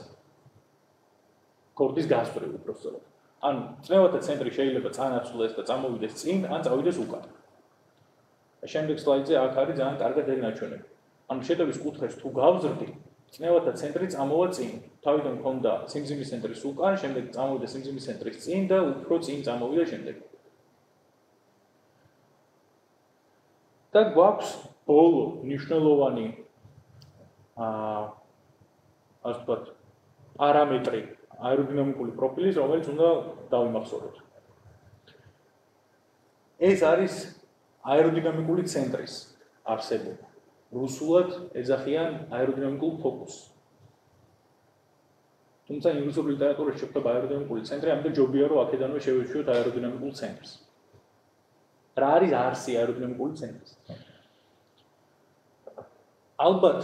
ქორდის გასწვრივ უბრალოდ. ანუ წნევათა ცენტრი შეიძლება წანაცვლეს და წამოვიდეს წინ, ან წავიდეს უკან. შემდეგ სლაიდზე აქ არის ძალიან კარგად ნაჩვენები. ანუ შეტევის კუთხეს თუ გავზრდი, წნევათა ცენტრი წამოვა წინ. თავიდან მქონდა სიმძიმის ცენტრის უკან, შემდეგ წამოვიდა სიმძიმის ცენტრის წინ და უფრო წინ წამოვიდა შემდეგ. და გვაქვს ბოლო მნიშვნელოვანი ასე ვთქვათ, პარამეტრი აეროდინამიკული პროფილის, რომელიც უნდა დავიმახსოვროთ. ეს არის აეროდინამიკული ცენტრის არსებობა. რუსულად ეძახიან აეროდინამიკულ ფოკუსს. თუმცა ინგლისურ ლიტერატურაში შეხვდება აეროდინამიკული ცენტრი, ამიტომ ჯობია რომ აქედანვე შევეშვიოთ აეროდინამიკულ ცენტრს. რა არის არსი აეროდინამიკული ცენტრის? ალბათ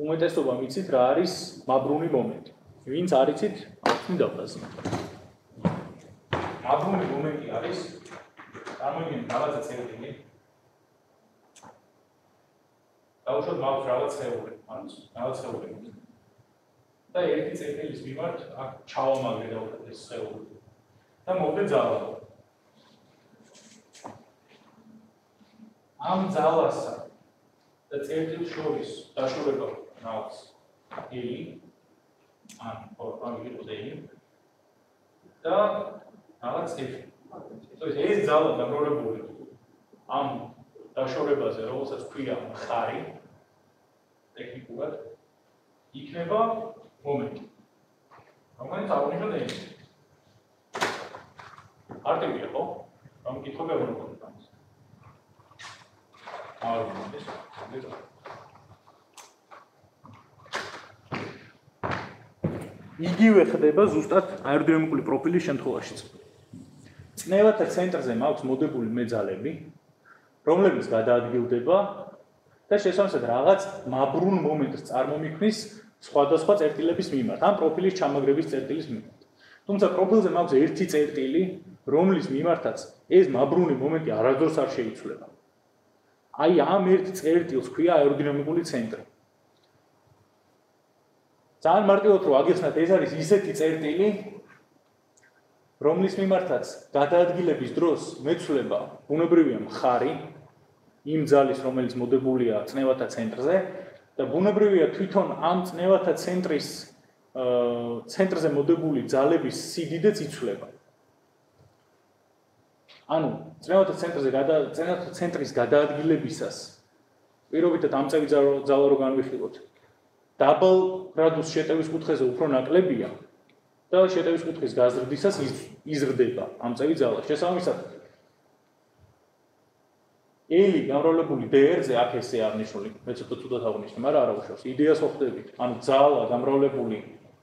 უმეტესობა მიცით რა არის მაბრუნი მომენტი. ვინც არ იცით, ახლა დავხსნათ. მაბრუნი მომენტი არის წარმოიდგინეთ რაღაცა წერტილი. დავუშვათ მაქვს რაღაც სხეული, ანუ რაღაც სხეული. და ერთი წერტილის მიმართ აქ ჩავამაგრე დავუშვათ ეს სხეული. და მოვდე ძალა. ამ ძალასა და წერტილს შორის დაშორება ნავს ელი, ან ვიღოთ ელი და რაღაც F. ეს ძალა დამროლებული ამ დაშორებაზე, რომელსაც ქვია მხარი, ტექნიკურად იქნება მომენტი. რომელიც აღნიშნავ ელი. არტივია, ხო? რომ კითხები არ უნდა გქონდეს. იგივე ხდება ზუსტად აეროდინამიკული პროფილის შემთხვევაშიც. წნევათა ცენტრზე მაქვს მოდებული მეძალები, რომლებიც გადაადგილდება და შესაბამისად რაღაც მაბრუნ მომენტს წარმომიქმნის სხვადასხვა წერტილების მიმართ, ან პროფილის ჩამაგრების წერტილის მიმართ. თუმცა პროფილზე მაქვს ერთი წერტილი, რომლის მიმართაც ეს მაბრუნი მომენტი არასდროს არ შეიცვლება. აი ამ ერთ წერტილს ქვია აეროდინამიკური ცენტრი. ძალიან მარტივად რო აგიხსნათ, ეს არის ისეთი წერტილი, რომლის მიმართაც გადაადგილების დროს მეცვლება ბუნებრივია მხარი იმ ძალის, რომელიც მოდებულია წნევათა ცენტრზე და ბუნებრივია თვითონ ამ წნევათა ცენტრზე მოდებული ძალების სიდიდეც იცვლება. ანუ წნევათა ცენტრის გადაადგილებისას პირობითად ამწევი ძალა რო განვიხილოთ, დაბალ გრადუს შეტევის კუთხეზე უფრო ნაკლებია და შეტევის კუთხის გაზრდისას იზრდება ამწევი ძალა. შესაბამისად, ელი გამრავლებული DR-ზე აქ ესე აღნიშნული, მე ცოტა ცუდად აღნიშნე, მაგრამ არ აუშავს. იდეას ვხვდებით. ანუ ძალა გამრავლებული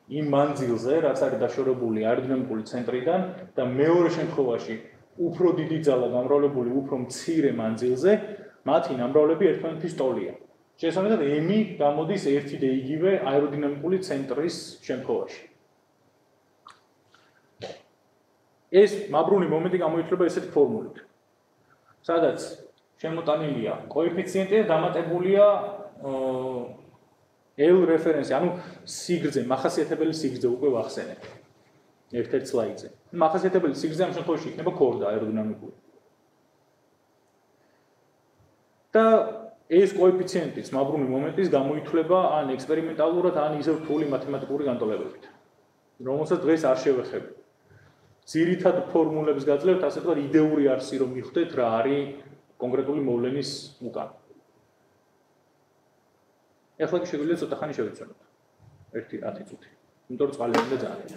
იმ მანძილზე, რაც არის დაშორებული აეროდინამიკური ცენტრიდან და მეორე შემთხვევაში უფრო დიდი ძალა გამრავლებული უფრო მცირე მანძილზე, მათი ნამრავლები ერთმანეთის ტოლია. შესაბამისად, M გამოდის ერთი და იგივე აეროდინამიკური ცენტრის შემთხვევაში. ეს მაბრუნი მომენტი გამოიცვლება ესეთი ფორმულით. სადაც შემოტანილია კოეფიციენტი და დამატებულია L რეფერენსი, ანუ სიგრძე, მახასიათებელი სიგრძე უკვე ვახსენეთ. ერთ-ერთ სლაიდზე. მახასიათებელი სიგრძე ამ შემთხვევაში იქნება ქორდა აეროდინამიკური. და ეს კოეფიციენტიც მაბრუნი მომენტის გამოითვლება ან ექსპერიმენტალურად, ან ისევ რთული მათემატიკური განტოლებებით, რომელსაც დღეს არ შევეხები. ძირითად ფორმულებს გაძლევთ, ასე ვთქვათ, იდეური არსი რომ მიხვდეთ რა არის კონკრეტული მოვლენის უკან. ეხლა კი შეგვიძლია ცოტა ხანი შევიცვალოთ. 1-10 წუთი. იმიტომ რომ წყალი უნდა ძალიან.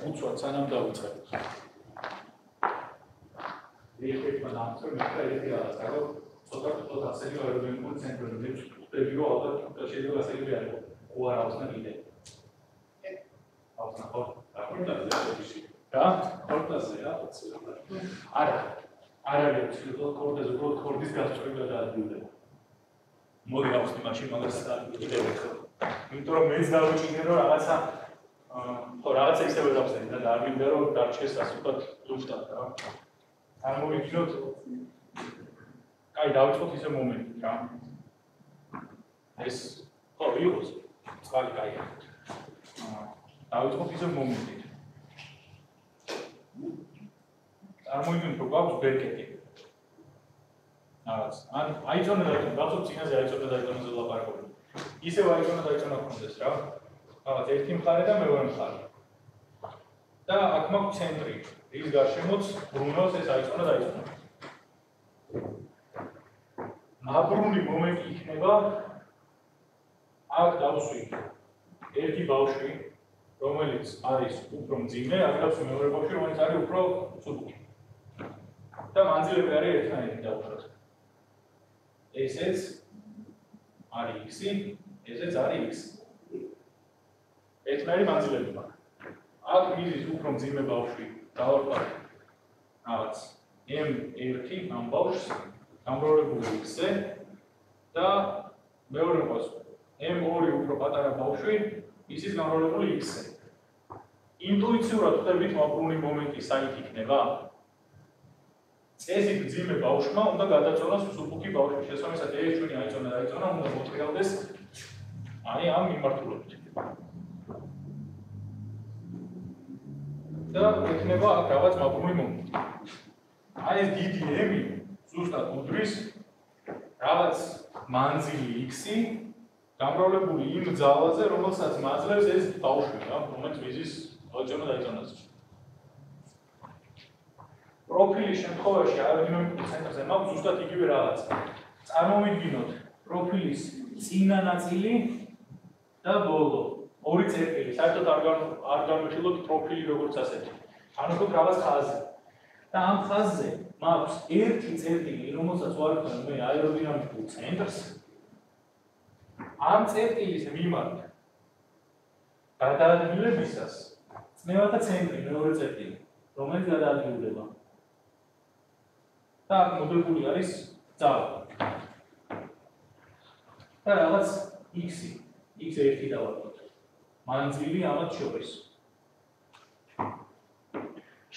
უცბად სანამ დავიწყებთ. ერთ-ერთმა დამწერ მეფე ერთი რაღაც აგო ცოტა ასეთი ეროვნული ცენტრები ვწევი რომ ალბათ შეიძლება ასეთი არის. ხო არ აქვს ნაკიდე. აქვს ნახო. და კორტაზე რა არა არ არის კორტაზე უბრალოდ კორტის გასწრება და ადგილდება. მოდი გავხსნი მაშინ მაგას კიდევ ერთხელ. იმიტომ რომ მეც დავიჭირე რომ რაღაცა ხო რაღაცა ისევე გავხსნი და არ მინდა რომ დარჩეს ასე ვთქვათ ლუფტად რა. წარმოვიდგინოთ კაი დავიწყოთ ისე მომენტი რა. ეს ხო იყოს წყალი კაია. დავიწყოთ ისე მომენტი. წარმოვიდგინოთ რომ გვაქვს ბერკეტი. ან აიწონა და გახსოვთ წინაზე აიწონა და აიწონაზე ლაპარაკობდი. ისევ აიწონა და აიწონა ხონდეს რა. რაღაც ერთი მხარე და მეორე მხარე. და აქ მაქვს ცენტრი. ის გარშემოც ბრუნავს ეს აიწონა და აიწონა. აბრუნი მომენტი იქნება აქ დავსვი ერთი ბავშვი რომელიც არის უფრო მძიმე, აქ დავსვი მეორე ბავშვი რომელიც არის უფრო სუსტი. და მანძილები არის ერთმანეთი დავუშვათ. ესეც არის x-ი, ესეც არის x. ერთმანეთი მანძილები მაქვს. აქ მიზის უფრო მძიმე ბავშვი დავარქვათ რაღაც m1 ამ ბავშვს გამრავლებული x-ზე და მეორე ყავს m2 უფრო პატარა ბავშვი ისიც გამრავლებული x-ზე. ინტუიციურად ხვდებით მაბრუნი მომენტი საით იქნება? წესით მძიმე ბავშვმა უნდა გადაწონოს სუფუქი ბავშვი. შესაბამისად ეს ჩვენი აიწონა და აიწონა უნდა მოტრიალდეს აი ამ მიმართულებით. და ექნება აქ რაღაც მაბრუნი მომენტი. აი ეს დიდი m-ი ზუსტად უდრის რაღაც მანძილი x-ი გამრავლებული იმ ძალაზე, რომელსაც მაძლევს ეს ბავშვი რა, რომელიც მიზის აიწონა და აიწონას. პროფილის შემთხვევაში აეროდინამიკურ ცენტრზე მაქვს ზუსტად იგივე რაღაცა. წარმოვიდგინოთ პროფილის წინა ნაწილი და ბოლო. ორი წერტილი. საერთოდ არ განვიხილოთ პროფილი როგორც ასეთი. ანუ ხო რაღაც ხაზი. და ამ ხაზზე მაქვს ერთი წერტილი, რომელსაც ვარქვენ მე აეროდინამიკურ ცენტრს. ამ წერტილის მიმართ გადაადგილებისას წნევათა ცენტრი მეორე წერტილი, რომელიც გადაადგილდება. და აქ მოდებული არის ძალა. და რაღაც x-ი, x1 დავარქვათ. მანძილი ამათ შორის.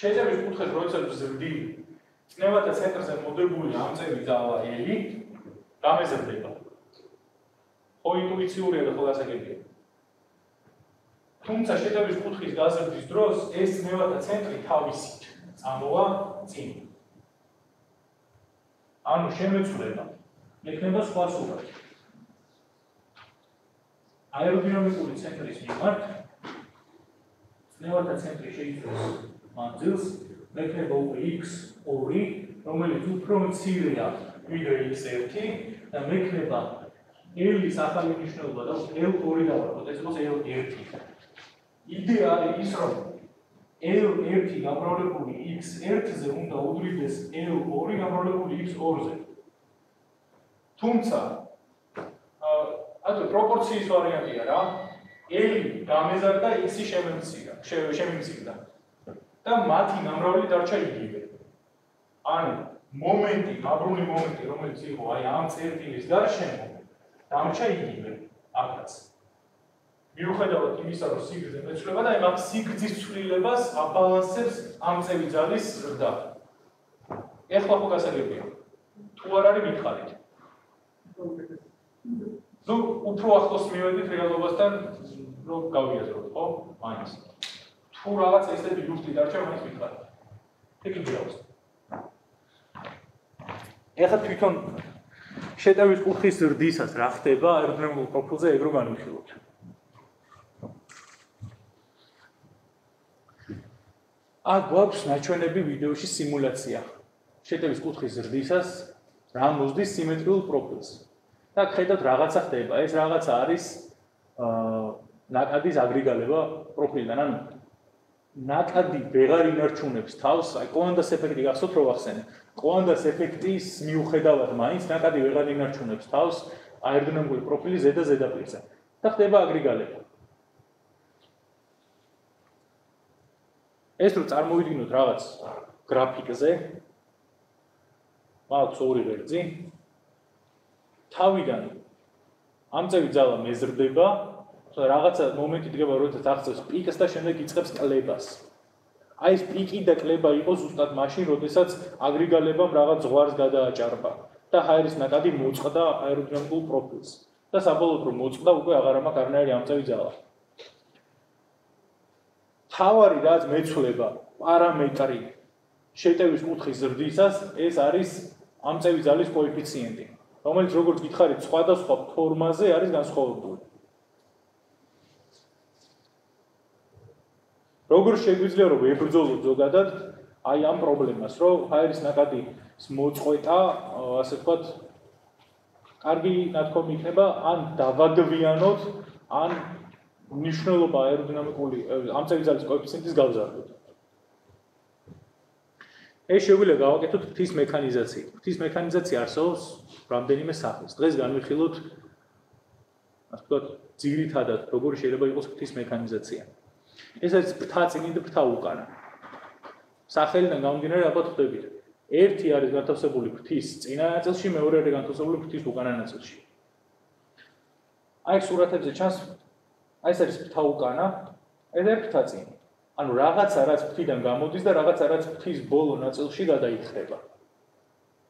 შეძების კუთხეს როდესაც ვზრდი, წნევათა ცენტრზე მოდებული ამწევი ძალა L გამეზრდება. ხო ინტუიციურია და ხო გასაგებია. თუმცა შეძების კუთხის გაზრდის დროს ეს წნევათა ცენტრი თავისით წამოვა წინ. ანუ შემეცვლება ექნება სხვა სურათი. აეროდინამიკური ცენტრის მიმართ წნევათა ცენტრი შეიცვალა მანძილს, ექნება უკვე x2, რომელიც უფრო მცირეა ვიდრე x1 და მექნება L-ის ახალი მნიშვნელობა და L2 დავარქვათ, ეს იყოს L1. იდეა არის ის, რომ L1 გამრავლებული x1-ზე უნდა უდრიდეს L2 გამრავლებული x2-ზე. თუმცა ანუ პროპორციის ვარიანტია რა. L გამეზარდა x-ი შემიმცირდა. და მათი გამრავლი დარჩა იგივე. ანუ მომენტი, მაბრუნი მომენტი, რომელიც იყო აი ამ წერტილის გარშემო, დამრჩა იგივე აქაც. მიუხედავად იმისა, რომ სიგრძე მეცვლება და აი ამ სიგრძის ცვლილებას აბალანსებს ამწევი ძალის ზრდა. ეხლა ხო გასაგებია. თუ არ არის მითხარით. ნუ უფრო ახლოს მივედით რეალობასთან, რომ გავიაზროთ, ხო? მაინც. თუ რაღაც ესეთი ლუფტი დარჩა, მაინც მითხარით. ეგ იგივეა. ეხლა თვითონ შეტევის კუთხის ზრდისას რა ხდება აეროდინამიკურ პროფილზე ეგ რო განვიხილოთ. აქ გვაქვს ნაჩვენები ვიდეოში სიმულაცია. შეტევის კუთხის ზრდისას რა მოსდის სიმეტრიულ პროფილს. და ხედავთ რაღაცა ხდება. ეს რაღაცა არის ნაკადის აგრეგალება პროფილიდან. ანუ ნაკადი ვეღარ ინარჩუნებს თავს, აი კოანდას ეფექტი გახსოვთ რომ ახსენე. კოანდას ეფექტის მიუხედავად მაინც ნაკადი ვეღარ ინარჩუნებს თავს აეროდინამიკური პროფილის ზედა ზედაპირზე და ხდება აგრეგალება. ეს რო წარმოვიდგინოთ რაღაც გრაფიკზე, მაქვს ორი ღერძი, თავიდან ამწევი ძალა მეზრდება, რაღაცა მომენტი დგება, როდესაც აღწევს პიკს და შემდეგ იწყებს კლებას. აი ეს პიკი და კლება იყო ზუსტად მაშინ, როდესაც აგრეგალებამ რაღაც ზღვარს გადააჭარბა და ჰაერის ნაკადი მოწყდა აეროდინამიკულ პროფილს. და საბოლოოდ რომ მოწყდა, უკვე აღარ მაქვს არნაირი ამწევი ძალა. თავარი რაც მეცვლება პარამეტრი შეტევის კუთხის ზრდისას, ეს არის ამწევი ძალის კოეფიციენტი, რომელიც როგორც გითხარით, სხვადასხვა ფორმაზე არის განსხვავებული. როგორ შეგვიძლია რომ ვებრძოლოთ ზოგადად აი ამ პრობლემას, რომ ჰაერის ნაკადის მოწყვეტა, ასე ვთქვათ, კარგი ნათქვამი იქნება, ან დავაგვიანოთ, ან მნიშვნელობა აეროდინამიკული ამწევი ძალის კოეფიციენტის გავზარდოთ. ეს შეგვიძლია გავაკეთოთ ფრთის მექანიზაციით. ფრთის მექანიზაცია არსებობს რამდენიმე სახის. დღეს განვიხილოთ, ასე ვთქვათ, ძირითადად როგორი შეიძლება იყოს ფრთის მექანიზაცია. ეს არის ფრთაწინი და ფრთაუკანა. სახელიდან გამომდინარე ალბათ ხვდებით. ერთი არის განთავსებული ფრთის წინა ნაწილში, მეორე არის განთავსებული ფრთის უკანა ნაწილში. აი სურათებზე ჩანს, აი ეს არის ფრთაუკანა, ეს არის ფრთაწინი. ანუ რაღაცა რაც ფრთიდან გამოდის და რაღაცა რაც ფრთის ბოლო ნაწილში გადაიხდება.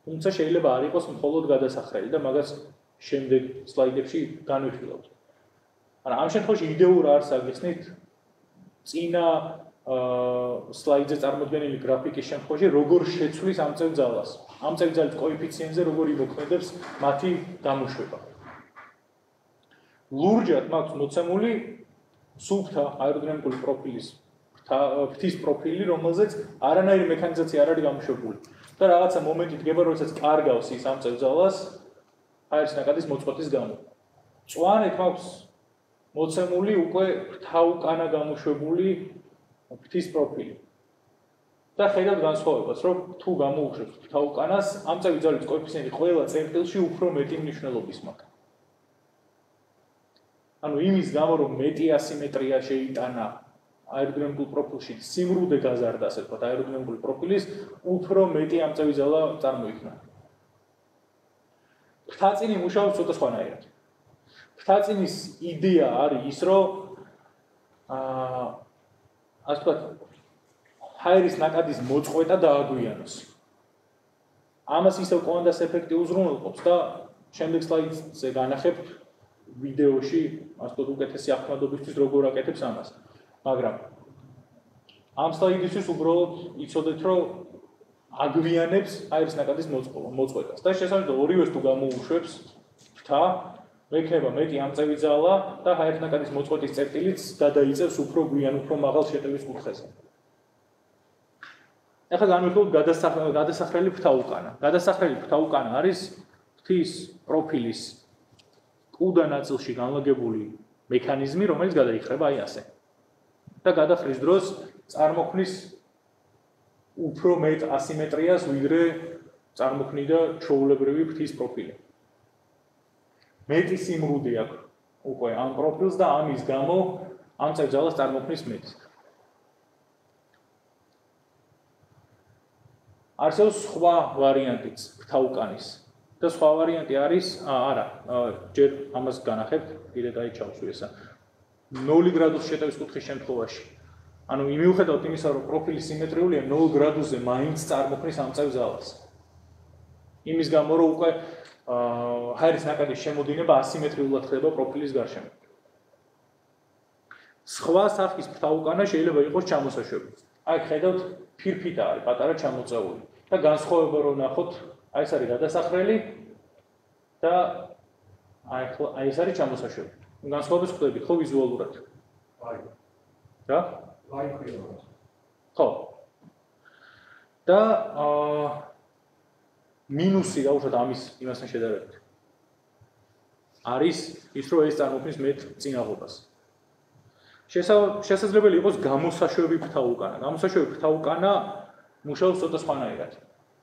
თუმცა შეიძლება არ იყოს მხოლოდ გადასახრელი და მაგას შემდეგ სლაიდებში განვიხილავთ. ანუ ამ შემთხვევაში იდეურ არს აგიხსნით წინა სლაიდზე წარმოდგენილი გრაფიკის შემთხვევაში როგორ შეცვლის ამწევ ძალას. ამწევი ძალის კოეფიციენტზე როგორ იმოქმედებს მათი გამოშვება. ლურჯად მაქვს მოცემული სუფთა აეროდინამიკური პროფილის ფრთის პროფილი, რომელზეც არანაირი მექანიზაცია არ არის გამოშვებული. და რაღაცა მომენტი დგება, როდესაც კარგავს ის ამწევ ძალას ჰაერის ნაკადის მოწყვეტის გამო. მწვანეთ მაქვს მოცემული უკვე ფრთაუკანა გამოშვებული ფრთის პროფილი. და ხედავთ განსხვავებას, რომ თუ გამოუშვებს ფრთაუკანას, ამწევი ძალის კოეფიციენტი ყველა წერტილში უფრო მეტი მნიშვნელობის მაქვს. ანუ იმის გამო, რომ მეტი ასიმეტრია შეიტანა აეროდინამიკულ პროფილში, სიმრუდე გაზარდა, ასე ვთქვათ, აეროდინამიკური პროფილის, უფრო მეტი ამწევი ძალა წარმოიქმნა. ფრთაწინი მუშაობს ცოტა სხვანაირად. ფრთაწინის იდეა არის ის, რომ ასე ვთქვათ, ჰაერის ნაკადის მოწყვეტა დააგვიანოს. ამას ისევ კოანდას ეფექტი უზრუნველყოფს და შემდეგ სლაიდზე განახებთ ვიდეოში, ასე ვთქვათ, უკეთესი ახმადობისთვის როგორ აკეთებს ამას. მაგრამ ამ სლაიდისთვის უბრალოდ იცოდეთ, რომ აგვიანებს ჰაერის ნაკადის მოწყვეტას. და შესაბამისად ორივეს თუ გამოუშვებს ფრთა, მექნება მეტი ამწევი ძალა და ჰაერის ნაკადის მოწყვეტის წერტილიც გადაიწევს უფრო გვიან, უფრო მაღალ შეტევის კუთხეზე. ახლა განვიხილოთ გადასახრელი ფრთაუკანა. გადასახრელი ფრთაუკანა არის ფრთის პროფილის კუდა ნაწილში განლაგებული მექანიზმი, რომელიც გადაიხრება აი ასე. და გადახრის დროს წარმოქმნის უფრო მეტ ასიმეტრიას, ვიდრე წარმოქმნიდა ჩვეულებრივი ფრთის პროფილი. მეტი სიმრუდე აქვს უკვე ამ პროფილს და ამის გამო ამწევ ძალას წარმოქმნის მეტი. არსებობს სხვა ვარიანტიც ფრთაუკანის. და სხვა ვარიანტი არის, არა, ჯერ ამას განახებთ, კიდე დაიჩავსო ესა. 0 გრადუს შეტევის კუთხის შემთხვევაში. ანუ მიუხედავად იმისა, რომ პროფილი სიმეტრიულია, 0 გრადუსზე მაინც წარმოქმნის ამწევ ძალას. იმის გამო, რომ უკვე ჰაერის ნაკადის შემოდინება ასიმეტრიულად ხდება პროფილის გარშემო. სხვა სახის ფრთაუკანა შეიძლება იყოს ჩამოსაშვები. აი ხედავთ, ფირფიტა არის პატარა ჩამოწეული და განსხვავება რომ ნახოთ, აი ეს არის გადასახრელი და აი ეს არის ჩამოსაშვები. განსხვავებას ხვდებით ხო ვიზუალურად? აი. რა? აი ხდება. ხო. და მინუსი დაუშვათ ამის იმასთან შედარებით. არის ის, რომ ეს წარმოქმნის მეტ წინაღობას. შესაძლებელი იყოს გამოსაშვები ფრთა უკანა. გამოსაშვები ფრთა უკანა მუშაობს ცოტა სხვანაირად.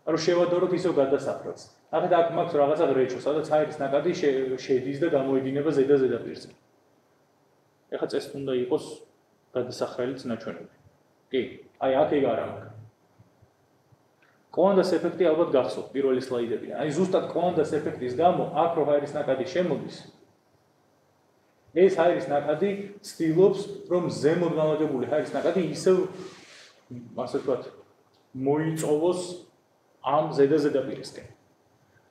რომ შევადაროთ ისევ გადასახრელს. ახლა აქ მაქვს რაღაცა რეჩო, სადაც აირის ნაკადი შედის და გამოედინება ზედაპირზე. ეხლა წესით უნდა იყოს გადასახრელიც ნაჩვენები. კი, აი აქ ეგ არ აქვს. კოანდას ეფექტი ალბათ გახსოვთ პირველი სლაიდები. აი ზუსტად კოანდას ეფექტის გამო აქ რო აირის ნაკადი შემოდის, ეს აირის ნაკადი ცდილობს, რომ ზემოთ განლაგებული აირის ნაკადი ისევ ასე ვთქვათ, მოიწოვოს ამ ზედაპირისკენ.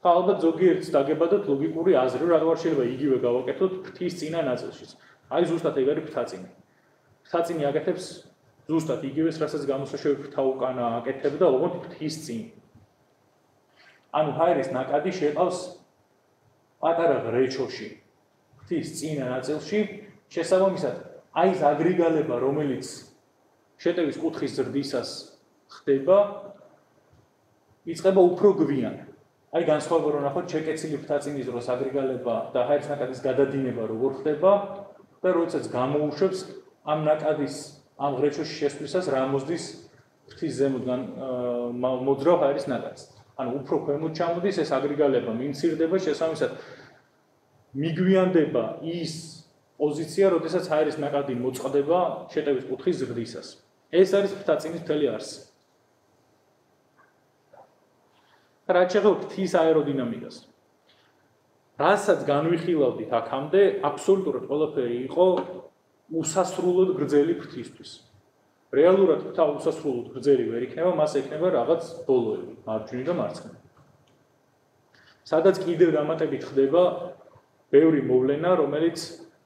ხა ალბათ ზოგიერთს დაგებადოთ ლოგიკური აზრი, რომ რა შეიძლება იგივე გავაკეთოთ ფრთის წინა ნაწილშიც. აი ზუსტად ეგ არის ფრთაწინი. ფრთაწინი აკეთებს ზუსტად იგივეს, რასაც გამოსაშვები ფრთა უკანა აკეთებდა, ოღონდ ფრთის წინ. ანუ აირის ნაკადი შეყავს პატარა რეჩოში, ფრთის წინა ნაწილში, შესაბამისად, აი ეს აგრიგალება, რომელიც შეტევის კუთხის ზრდისას ხდება, იწყება უფრო გვიან. აი განსხვავება რომ ნახოთ შეკეცილი ფრთაწინის დროს აგრიგალება და აირის ნაკადის გადადინება როგორ ხდება და როდესაც გამოუშვებს ამ ნაკადის ამ ღრეჩოში შესვლისას რა მოსდის ფრთის ზემოდან მოძრავ აირის ნაკადს. ანუ უფრო ქვემოთ ჩამოდის ეს აგრიგალება მიმცირდება, შესაბამისად მიგვიანდება ის პოზიცია, როდესაც აირის ნაკადი მოწყდება შეტევის კუთხის ზრდისას. ეს არის ფრთაწინის მთელი არსი. რაც შეეხება ფრთის აეროდინამიკას. რასაც განვიხილავდით აქამდე, აბსოლუტურად ყველაფერი იყო უსასრულოდ გრძელი ფრთისთვის. რეალურად ფრთა უსასრულოდ გრძელი ვერ იქნება, მას ექნება რაღაც ბოლოები, მარჯვნივ და მარცხნივ. სადაც კიდევ დამატებით ხდება ბევრი მოვლენა, რომელიც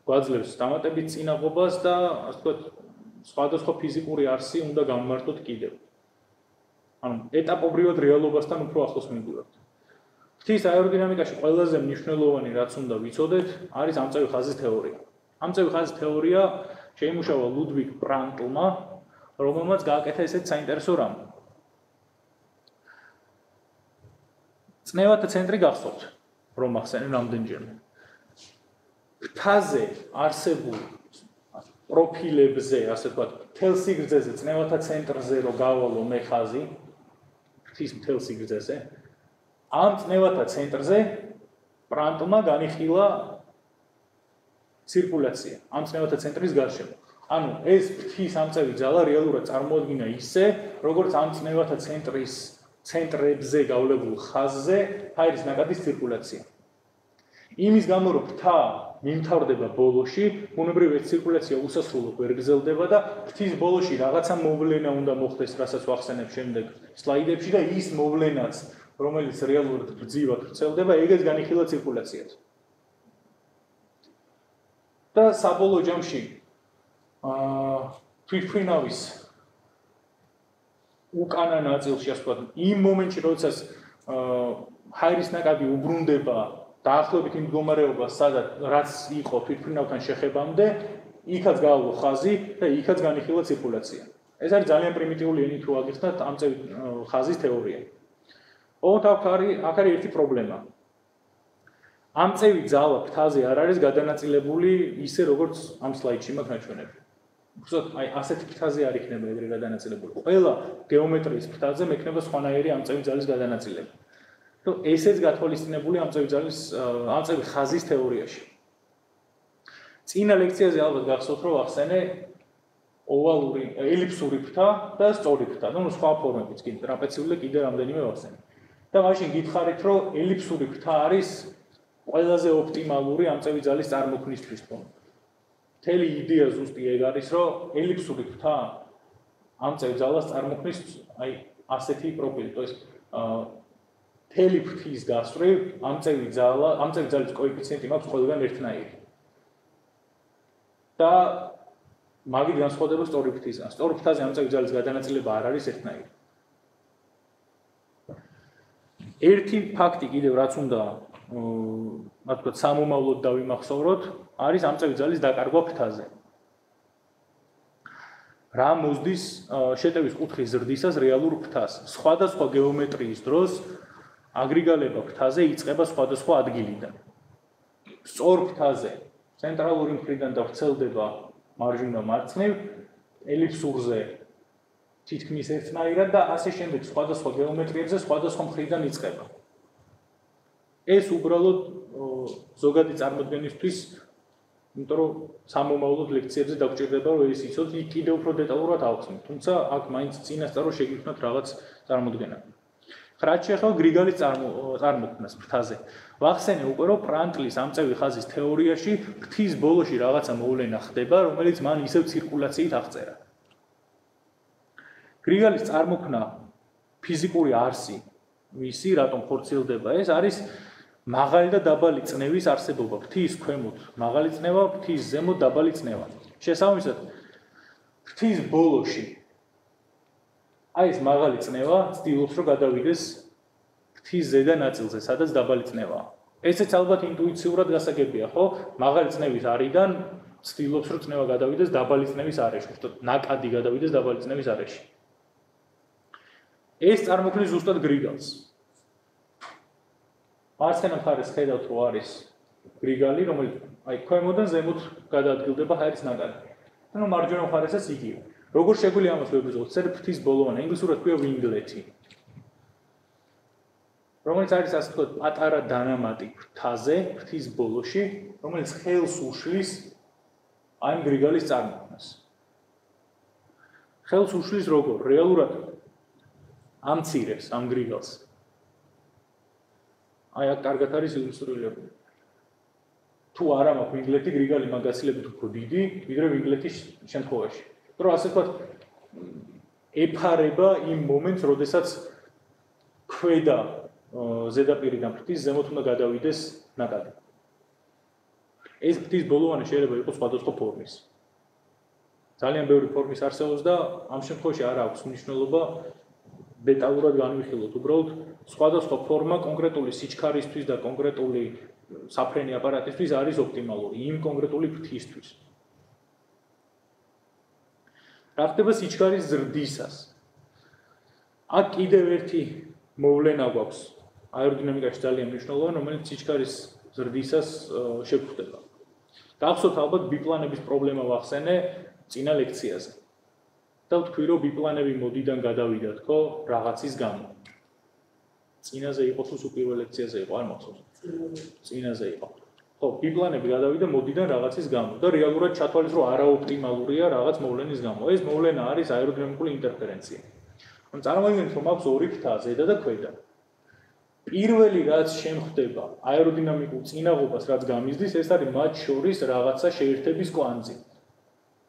გვაძლევს დამატებით წინაღობას და ასე ვთქვათ, სხვადასხვა ფიზიკური არსი უნდა გამმართოთ კიდევ. ანუ ეტაპობრივად რეალობასთან უფრო ახლოს მივდივართ. ფრთის აეროდინამიკაში ყველაზე მნიშვნელოვანი რაც უნდა ვიცოდეთ, არის ამწევი ხაზის თეორია. ამწევი ხაზის თეორია შეიმუშავა ლუდვიგ პრანტლმა, რომელმაც გააკეთა ესეთ საინტერესო რამ. წნევათა ცენტრი გახსოვთ, რომ ახსენე რამდენჯერმე. ფრთაზე არსებულ პროფილებზე, ასე ვთქვათ, მთელ სიგრძეზე, წნევათა ცენტრზე რო გავალო მე ხაზი, ფრთის მთელ სიგრძეზე, ამ წნევათა ცენტრზე პრანტლმა განიხილა ცირკულაცია, ამ წნევათა ცენტრის გარშემო. ანუ ეს ფრთის ამწევი ძალა რეალურად წარმოადგინა ისე, როგორც ამ წნევათა ცენტრის ცენტრებზე გავლებულ ხაზზე აირის ნაკადის ცირკულაცია. იმის გამო რომ ფრთა მიმთავრდება ბოლოში, ბუნებრივი ცირკულაცია უსასრულოდ ვერ გრძელდება და ფრთის ბოლოში რაღაცა მოვლენა უნდა მოხდეს, რასაც ვახსენებ შემდეგ სლაიდებში და ის მოვლენაც, რომელიც რეალურად გრძივად ვრცელდება, ეგეც განიხილა ცირკულაციად. და საბოლოო ჯამში თვითმფრინავის უკანა ნაწილში, ასე ვთქვათ, იმ მომენტში, როდესაც აირის ნაკადი უბრუნდება დაახლოებით იმ მდგომარეობას, სადაც რაც იყო თვითმფრინავთან შეხებამდე, იქაც გაავლო ხაზი და იქაც განიხილა ცირკულაცია. ეს არის ძალიან პრიმიტიული ენით თუ აგიხსნათ ამწევი ხაზის თეორია. ოღონდ აქ არის ერთი პრობლემა. ამწევი ძალა ფრთაზე არ არის გადანაწილებული ისე, როგორც ამ სლაიდში მაქვს ნაჩვენები. უბრალოდ აი ასეთი ფრთაზე არ იქნება ეგრე გადანაწილებული. ყველა გეომეტრიის ფრთაზე მექნება სხვანაირი ამწევი ძალის გადანაწილება. თუ ესეც გათვალისწინებული ამწევი ხაზის თეორიაში. წინა ლექციაზე ალბათ გახსოვთ, რომ ახსენე ოვალური, ელიფსური ფრთა და სწორი ფრთა. ნუ სხვა ფორმებიც კი ტრაპეციული კიდე რამდენიმე ვახსენე. და მაშინ გითხარით, რომ ელიფსური ფრთა არის ყველაზე ოპტიმალური ამწევი ძალის წარმოქმნისთვის თქო. მთელი იდეა ზუსტი ეგ არის, რომ ელიფსური ფრთა ამწევ ძალას წარმოქმნის აი ასეთი პროფილი, то есть მთელი ფრთის გასწვრივ ამწევი ძალის კოეფიციენტი მაქვს ყველგან ერთნაირი. და მაგით განსხვავდება სწორი ფრთისგან. სწორი ფრთაზე ამწევი ძალის გადანაწილება არ არის ერთნაირი. ერთი ფაქტი კიდევ რაც უნდა ასე ვთქვათ, სამომავლოდ დავიმახსოვროთ, არის ამწევი ძალის დაკარგვა ფრთაზე. რა მოსდის შეტევის კუთხის ზრდისას რეალურ ფრთას. სხვადასხვა გეომეტრიის დროს აგრიგალება ფრთაზე იწყება სხვადასხვა ადგილიდან. სწორ ფრთაზე ცენტრალური მხრიდან და ვრცელდება მარჯვნივ მარცხნივ ელიფსურზე თითქმის ერთნაირად და ასე შემდეგ სხვადასხვა გეომეტრიებზე სხვადასხვა მხრიდან იწყება. ეს უბრალოდ ზოგადი წარმოდგენისთვის, იმიტომ რომ სამომავლოდ ლექციებზე დაგჭირდება რომ ეს იცოთ, იქ კიდევ უფრო დეტალურად ავხსნით, თუმცა აქ მაინც წინასწარო შეგიქმნათ რაღაც წარმოდგენა. რაც შეეხება გრიგალის წარმოქმნას ფრთაზე. ვახსენე უკვე რომ პრანტლის ამწევი ხაზის თეორიაში ფრთის ბოლოში რაღაცა მოვლენა ხდება, რომელიც მან ისევ ცირკულაციით აღწერა. გრიგალის წარმოქმნა ფიზიკური არსი, მისი რატომ ხორციელდება ეს არის მაღალი და დაბალი წნევის არსებობა, ფრთის ქვემოთ მაღალი წნევა, ფრთის ზემოთ დაბალი წნევა. შესაბამისად, ფრთის ბოლოში აი ეს მაღალი წნევა ცდილობს რომ გადავიდეს ფრთის ზედა ნაწილზე, სადაც დაბალი წნევაა. ესეც ალბათ ინტუიციურად გასაგებია, ხო? მაღალი წნევის არიდან ცდილობს რომ წნევა გადავიდეს დაბალი წნევის არეში, უბრალოდ ნაკადი გადავიდეს დაბალი წნევის არეში. ეს წარმოქმნის ზუსტად გრიგალს. მარცხენა მხარეს ხედავთ რომ არის გრიგალი, რომელიც აი ქვემოდან ზემოთ გადაადგილდება ჰაერის ნაკადი. ანუ მარჯვენა მხარესაც იგივე. როგორ შეგვიძლია ამას ვებრძოლოთ? ფრთის ბოლოვანი, ინგლისურად ქვია ვინგლეთი. რომელიც არის ასე ვთქვათ, პატარა დანამატი ფრთაზე, ფრთის ბოლოში, რომელიც ხელს უშლის აი გრიგალის წარმოქმნას. ხელს უშლის როგორ? რეალურად ამცირებს ამ გრიგალს. აი აქ კარგად არის ილუსტრირებული. თუ არა მაქვს ვინგლეთი, გრიგალი მაგასილებით უფრო დიდი, ვიდრე ვინგლეთის შემთხვევაში. რომ ასე ვთქვათ, ეფარება იმ მომენტს, როდესაც ქვედა ზედაპირიდან ფრთის ზემოთ უნდა გადავიდეს ნაკადი. ეს ფრთის ბოლოვანი შეიძლება იყოს სხვადასხვა ფორმის. ძალიან ბევრი ფორმის არსებობს და ამ შემთხვევაში არ აქვს მნიშვნელობა დეტალურად განვიხილოთ, უბრალოდ სხვადასხვა ფორმა კონკრეტული სიჩქარისთვის და კონკრეტული საფრენი აპარატისთვის არის ოპტიმალური იმ კონკრეტული ფრთისთვის. რა ხდება სიჩქარის ზრდისას? აქ კიდევ ერთი მოვლენა გვაქვს აეროდინამიკაში ძალიან მნიშვნელოვანი, რომელიც სიჩქარის ზრდისას შეგვხვდება. გახსოვთ ალბათ ბიპლანების პრობლემა ვახსენე წინა ლექციაზე. და ვთქვი რომ ბიპლანები მოდიდან გადავიდათ, ხო, რაღაცის გამო. წინაზე იყო თუ პირველ ლექციაზე იყო, არ მახსოვს. წინაზე იყო. ხო, ბიპლანები გადავიდა მოდიდან რაღაცის გამო და რეალურად ჩათვალეს რომ არაოპტიმალურია რაღაც მოვლენის გამო. ეს მოვლენა არის აეროდინამიკური ინტერფერენცია. ანუ წარმოიდგინეთ რომ აქვს ორი ფრთა, ზედა და ქვედა. პირველი რაც შემხდება აეროდინამიკურ წინაღობას რაც გამიზრდის, ეს არის მათ შორის რაღაცა შეერთების კვანძი.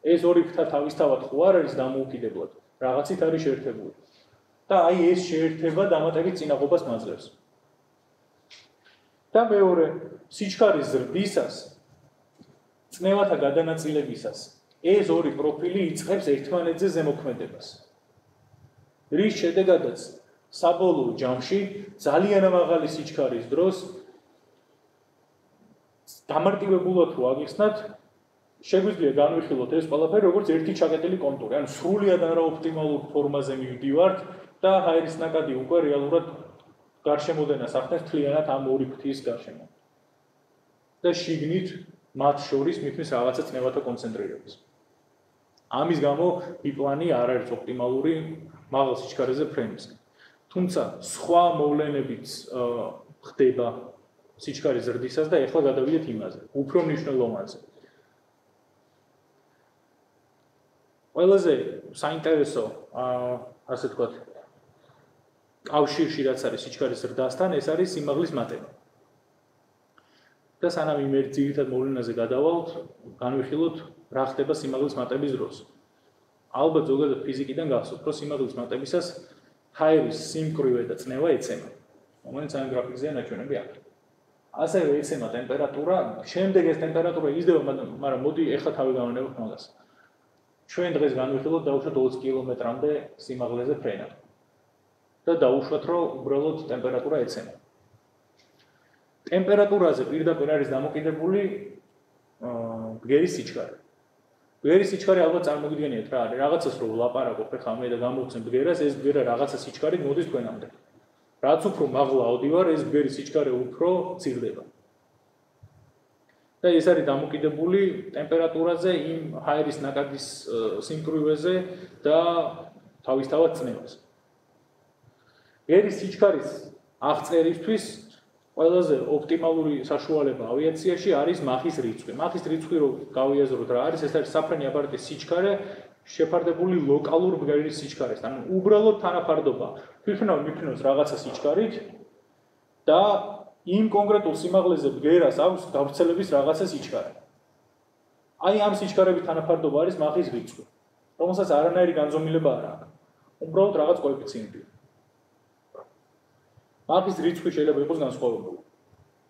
ეს ორი ფრთა თავისთავად ხო არ არის დამოუკიდებლად, რაღაცით არის შეერთებული. და აი ეს შეერთება დამატებით წინაღობას მაძლევს. და მეორე, სიჩქარის ზრდისას, წნევათა გადანაწილებისას, ეს ორი პროფილი იწყებს ერთმანეთზე ზემოქმედებას. რის შედეგადაც საბოლოო ჯამში ძალიან მაღალი სიჩქარის დროს დამარტივებულად რო აგიხსნათ, შეგვიძლია განვიხილოთ ეს ყველაფერი როგორც ერთი ჩაკეტილი კონტური, ანუ სრულიად არაოპტიმალურ ფორმაზე მივდივართ და ჰაერის ნაკადი უკვე რეალურად გარშემოდენას ახდენს მთლიანად ამ ორი ფრთის გარშემო. და შიგნით მათ შორის მithmes რაღაცა წნევათა კონცენტრირებას. ამის გამო ბიპლანი არ არის ოპტიმალური მაღალ სიჩქარეზე ფრენისგან. თუმცა სხვა მოვლენებიც ხდება სიჩქარის ზრდისას და ეხლა გადავიდეთ იმაზე, უფრო მნიშვნელოვანზე. ყველაზე საინტერესო, ასე ვთქვათ, კავშირში რაც არის სიჩქარის ზრდასთან, ეს არის სიმაღლის მატება. და სანამ იმ ერთ ძირითად მოვლენაზე გადავალთ, განვიხილოთ, რა ხდება სიმაღლის მატების დროს. ალბათ ზოგადად ფიზიკიდან გახსოვთ, რომ სიმაღლის მატებისას ჰაერის სიმკვრივე და წნევა ეცემა. რომელიც ამ გრაფიკზეა ნაჩვენები აქ. ასევე ეცემა ტემპერატურა, შემდეგ ეს ტემპერატურა იზრდება, მაგრამ მოდი ეხლა თავი გავანებოთ მაგას. ჩვენ დღეს განვიხილოთ დაუშვათ 20 კილომეტრამდე სიმაღლეზე ფრენა. და დაუშვათ, რომ უბრალოდ ტემპერატურა ეცემა. ტემპერატურაზე პირდაპირ არის დამოკიდებული ბგერის სიჩქარე. ბგერის სიჩქარე ალბათ წარმოგიდგენიათ რა არის, რაღაცას რო ვლაპარაკობ ხა მე და გამოვცემ ბგერას, ეს ბგერა რაღაცა სიჩქარით მოდის თქვენამდე. რაც უფრო მაღლა ავდივარ, ეს ბგერის სიჩქარე უფრო მცირდება. და ეს არის დამოკიდებული ტემპერატურაზე, იმ ჰაერის ნაკადის სიმკვრივეზე და თავისთავად წნევაზე. გერის სიჩქარის აღწერისთვის ყველაზე ოპტიმალური საშუალება ავიაციაში არის მახის რიცხვი. მახის რიცხვი რო გავიაზროთ რა არის, ეს არის საფრენი აპარატის სიჩქარე შეფარდებული ლოკალურ ბგერის სიჩქარესთან. ანუ უბრალოდ თანაფარდობა ფიფრინავ მიფრინავს რაღაცა სიჩქარით და იმ კონკრეტულ სიმაღლეზე ბგერას აქვს გავრცელების რაღაცა სიჩქარე. აი ამ სიჩქარებით თანაფარდობა არის მახის რიცხვი, რომელსაც არანაირი განზომილება არ აქვს. უბრალოდ რაღაც კოეფიციენტია. მახის რიცხვი შეიძლება იყოს განსხვავებული.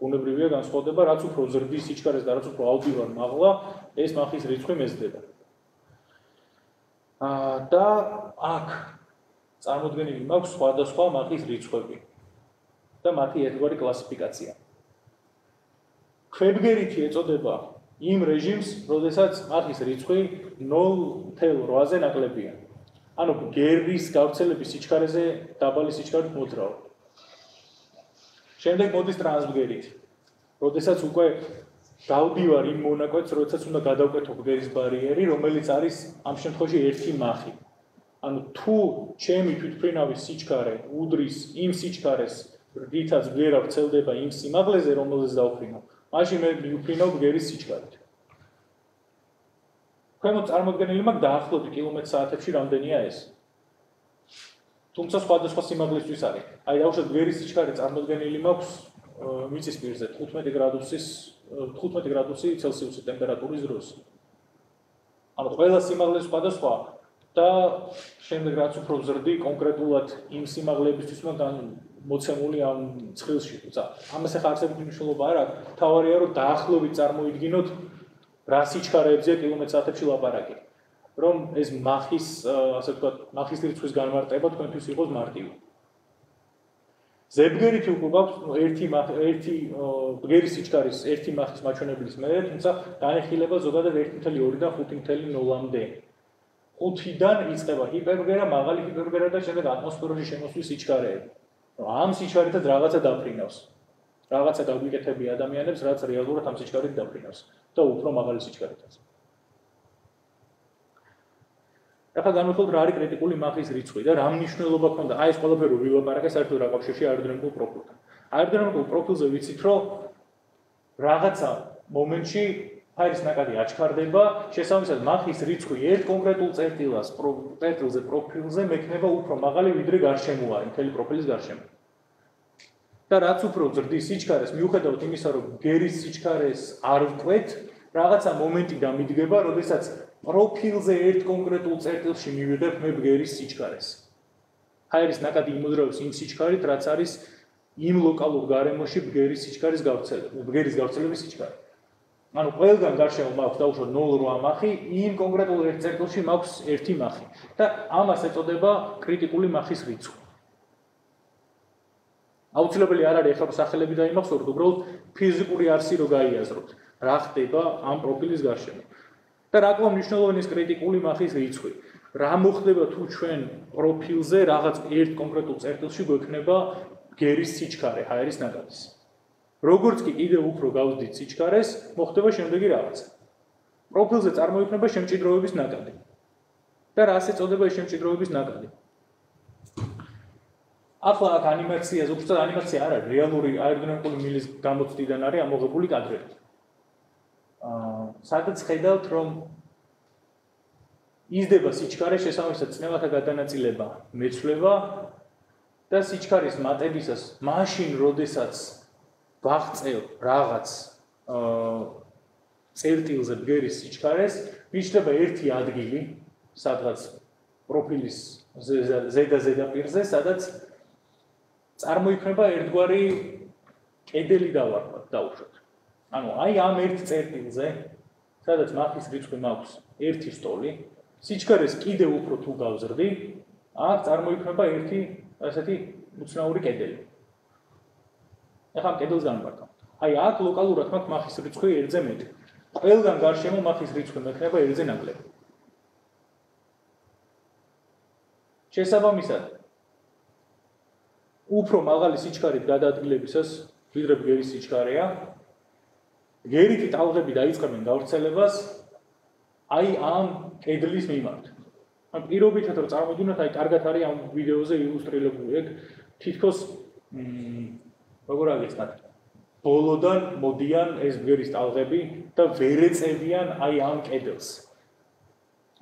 ბუნებრივია განსხვავდება, რაც უფრო ზრდის სიჩქარეს და რაც უფრო ალტივარ მაღლა, ეს მახის რიცხვი მეზდება. და აქ წარმოდგენილი მაქვს სხვადასხვა მახის რიცხვები და მათი ერთგვარი კლასიფიკაცია. ქვებგერითი ეწოდება იმ რეჟიმს, როდესაც მახის რიცხვი 0.8-ზე ნაკლებია. ანუ ბგერის გავრცელების სიჩქარეზე დაბალი სიჩქარით მოძრაობ. შემდეგ მოდის ტრანსბგერით. როდესაც უკვე გავდივარ იმ მონაკვეთს, როდესაც უნდა გადავკვეთო ბგერის ბარიერი, რომელიც არის ამ შემთხვევაში 1 მახი. ანუ თუ ჩემი თვითმფრინავის სიჩქარე უდრის იმ სიჩქარეს, რითაც ბგერა ვრცელდება იმ სიმაღლეზე, რომელზეც დავფრინავ, მაშინ მე ვიფრინავ ბგერის სიჩქარით. ქვემოთ წარმოდგენილი მაქვს დაახლოებით კილომეტრ-საათებში რამდენია ეს. თუმცა სხვადასხვა სიმაღლისთვის არის. აი დავუშვათ ბგერის სიჩქარე წარმოდგენილი მაქვს მიწის პირზე 15 გრადუსი ცელსიუსის ტემპერატურის დროს. ანუ ყველა სიმაღლე სხვადასხვა და შემდეგ რაც უფრო ზრდი კონკრეტულად იმ სიმაღლეებისთვის უნდა მოცემული ამ ცხრილში. თუმცა ამას ახლა არსებითი მნიშვნელობა არ აქვს. თავარია რომ დაახლოებით წარმოიდგინოთ რა სიჩქარეებზეა კილომეტრ-საათებში ლაპარაკი. რომ ეს მახის, ასე ვთქვათ, მახის რიცხვის განმარტება თქვენთვის იყოს მარტივი. ზებგერითი უკვე გვაქვს ერთი ბგერის სიჩქარის 1 მახის მაჩვენებლის მერე, თუმცა განეხილება ზოგადად 1.2-დან 5.0-მდე. 5-დან იწყება ჰიპერბგერა, მაღალი ჰიპერბგერა და შემდეგ ატმოსფეროში შემოსვლის სიჩქარეები. ამ სიჩქარითაც რაღაცა დაფრინავს. რაღაცა გაგვიკეთებია ადამიანებს, რაც რეალურად ამ სიჩქარით დაფრინავს და უფრო მაღალი სიჩქარითაც. ახლა განვიხილოთ რა არის კრიტიკული მახის რიცხვი და რა მნიშვნელობა ჰქონდა. აი ეს ყველაფერი ვილაპარაკე საერთოდ რა კავშირში აეროდინამიკულ პროფილთან. აეროდინამიკულ პროფილზე ვიცით, რომ რაღაცა მომენტში ჰაერის ნაკადი აჩქარდება, შესაბამისად მახის რიცხვი ერთ კონკრეტულ წერტილზე პროფილზე მექნება უფრო მაღალი ვიდრე გარშემო არის, მთელი პროფილის გარშემო. და რაც უფრო ზრდის სიჩქარეს, მიუხედავად იმისა, რომ ბგერის სიჩქარეს არ ვკვეთ, რაღაცა მომენტი დამიდგება, როდესაც პროფილზე ერთ კონკრეტულ წერტილში მივიღებ მე ბგერის სიჩქარეს. ჰაერის ნაკადი იმოძრავებს იმ სიჩქარით, რაც არის იმ ლოკალურ გარემოში ბგერის სიჩქარის გავრცელების სიჩქარე. ანუ ყველგან გარშემო მაქვს დაუშვათ 0.8 მახი, იმ კონკრეტულ ერთ წერტილში მაქვს 1 მახი და ამას ეწოდება კრიტიკული მახის რიცხვი. აუცილებელი არ არის ახლა სახელები დაიმახსოვროთ, უბრალოდ ფიზიკური არსი რო გაიაზროთ, რა ხდება ამ პროფილის გარშემო. და რა კვლავ მნიშვნელოვანი ის კრიტიკული მახის რიცხვი. რა მოხდება თუ ჩვენ პროფილზე რაღაც ერთ კონკრეტულ წერტილში გვექნება ბგერის სიჩქარე, ჰაერის ნაკადის. როგორც კი კიდევ უფრო გავზდით სიჩქარეს, მოხდება შემდეგი რაღაცა. პროფილზე წარმოიქმნება შემჭიდროების ნაკადი. და რას ეწოდება ეს შემჭიდროების ნაკადი? ახლა აქ ანიმაციაზე, უბრალოდ ანიმაცია არ არის, რეალური აეროდინამიკური მილის გამოცდიდან არის ამოღებული კადრები. სადაც ხედავთ, რომ იზრდება სიჩქარე, შესაბამისად წნევათა გადანაწილება მეცვლება და სიჩქარის მატებისას მაშინ, როდესაც ვაღწევ რაღაც წერტილზე ბგერის სიჩქარეს, მიჩნდება ერთი ადგილი, სადღაც პროფილის ზედაპირზე, სადაც წარმოიქმნება ერთგვარი კედელი დავარქვათ, დაუშვათ. ანუ აი ამ ერთ წერტილზე, სადაც მახის რიცხვი მაქვს 1 სტოლი, სიჩქარეს კიდევ უფრო თუ გავზრდი, აქ წარმოიქმნება ერთი ასეთი უცნაური კედელი. ახლა ამ კედელს განვართავ. აი აქ ლოკალურად მაქვს მახის რიცხვი 1-ზე მეტი. ყველგან გარშემო მახის რიცხვი მექნება 1-ზე ნაკლები. შესაბამისად, უფრო მაღალი სიჩქარით გადაადგილებისას, ვიდრე ბგერის სიჩქარეა, გერითი ტალღები დაიწყებენ გავრცელებას აი ამ კედლის მიმართ. ან პირობითად რომ წარმოვიდგინოთ, აი კარგად არის ამ ვიდეოზე ილუსტრირებული ეგ თითქოს როგორ აღიწყათ ბოლოდან მოდიან ეს ბგერის ტალღები და ვერ ეწევიან აი ამ კედელს.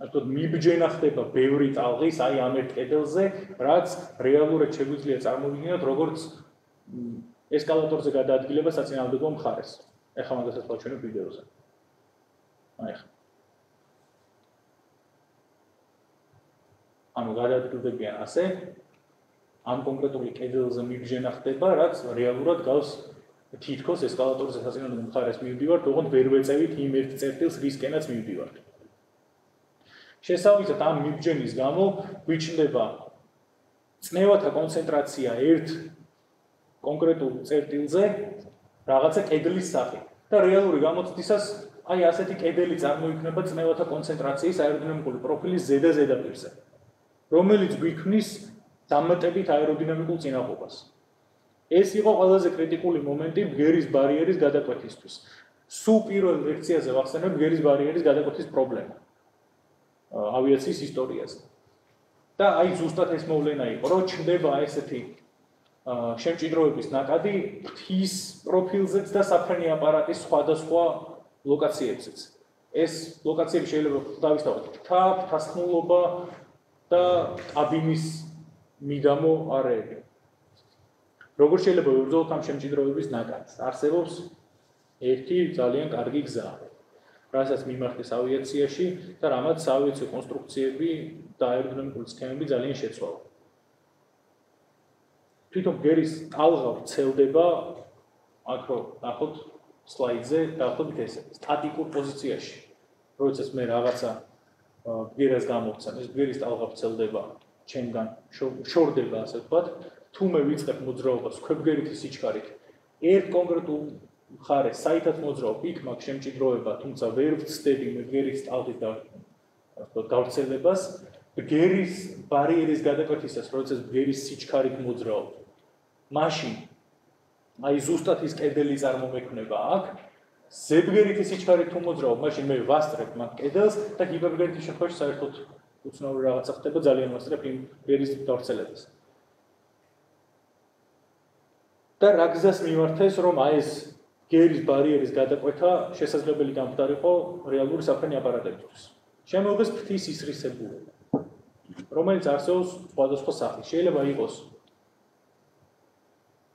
ასე რომ მიბჯენა ხდება ბევრი ტალღის აი ამ ერთ კედელზე, რაც რეალურად შეგვიძლია წარმოვიდგინოთ როგორც ესკალატორზე გადაადგილება საწინააღმდეგო მხარეს. ეხლა მაგასაც ვაჩვენებ ვიდეოზე. აი ხა. ანუ გადაადგილდებიან ასე, ამ კონკრეტული კედელზე მიბჯენა ხდება, რაც რეალურად გავს თითქოს ესკალატორზე საწინააღმდეგო მხარეს მივდივართ, ოღონდ ვერ ვეწევით იმ ერთ წერტილს, რისკენაც მივდივართ. შესაბამისად ამ მიბჯენის გამო გვიჩნდება წნევათა კონცენტრაცია ერთ კონკრეტულ წერტილზე რაღაცა კედლის სახით და რეალური გამოცდისას აი ასეთი კედელი წარმოიქმნება წნევათა კონცენტრაციის აეროდინამიკური პროფილის ზედაპირზე, რომელიც გვიქმნის დამატებით აეროდინამიკულ წინაღობას. ეს იყო ყველაზე კრიტიკული მომენტი ბგერის ბარიერის გადაკვეთისთვის. სულ პირველ ლექციაზე ვახსენებ ბგერის ბარიერის გადაკვეთის პრობლემა ავიაციის ისტორიაზე. და აი ზუსტად ეს მოვლენა იყო, რომ ჩნდება ესეთი შემჭიდროების ნაკადი ფრთის პროფილზეც და საფრენი აპარატის სხვადასხვა ლოკაციებზეც. ეს ლოკაციები შეიძლება დავისწავლოთ ფრთა, ფრთასხმულობა და კაბინის მიდამო არეები. როგორ შეიძლება ვიბრძოლოთ ამ შემჭიდროების ნაკადს? არსებობს ერთი ძალიან კარგი გზა, რასაც მიმართეს ავიაციაში და რამაც საავიაციო კონსტრუქციები და აეროდინამიკური სქემები ძალიან შეცვალა. თვითონ ბგერის ტალღა ვრცელდება, აქ რო ნახოთ სლაიდზე, დაახლოებით ესე, სტატიკურ პოზიციაში. როდესაც მე რაღაცა ბგერას გამოვცემ, ეს ბგერის ტალღა ვრცელდება ჩემგან, შორდება, ასე ვთქვათ, თუ მე ვიწყებ მოძრაობას ქვებგერითი სიჩქარით, ერთ კონკრეტულ მხარეს, საითაც მოძრაობ, იქ მაქვს შემჭიდროება, თუმცა ვერ ვცდები მე ბგერის ტალღის გავრცელებას, ბგერის ბარიერის გადაკვეთისას, როდესაც ბგერის სიჩქარით მოძრაობ, მაშინ აი ზუსტად ის კედელი წარმომექმნება აქ, ზებგერითი სიჩქარით თუ მოძრაობ, მაშინ მე ვასწრებ მაგ კედელს და ჰიპერბგერითის შემთხვევაში საერთოდ უცნაური რაღაცა ხდება, ძალიან ვასწრებ იმ ბგერის გავრცელებას. და რა გზას მიმართეს, რომ აი ეს ბგერის ბარიერის გადაკვეთა შესაძლებელი გამხდარიყო რეალური საფრენი აპარატებისთვის. შემოიღეს ფრთის ისრისებურება, რომელიც არსებობს სხვადასხვა სახის. შეიძლება იყოს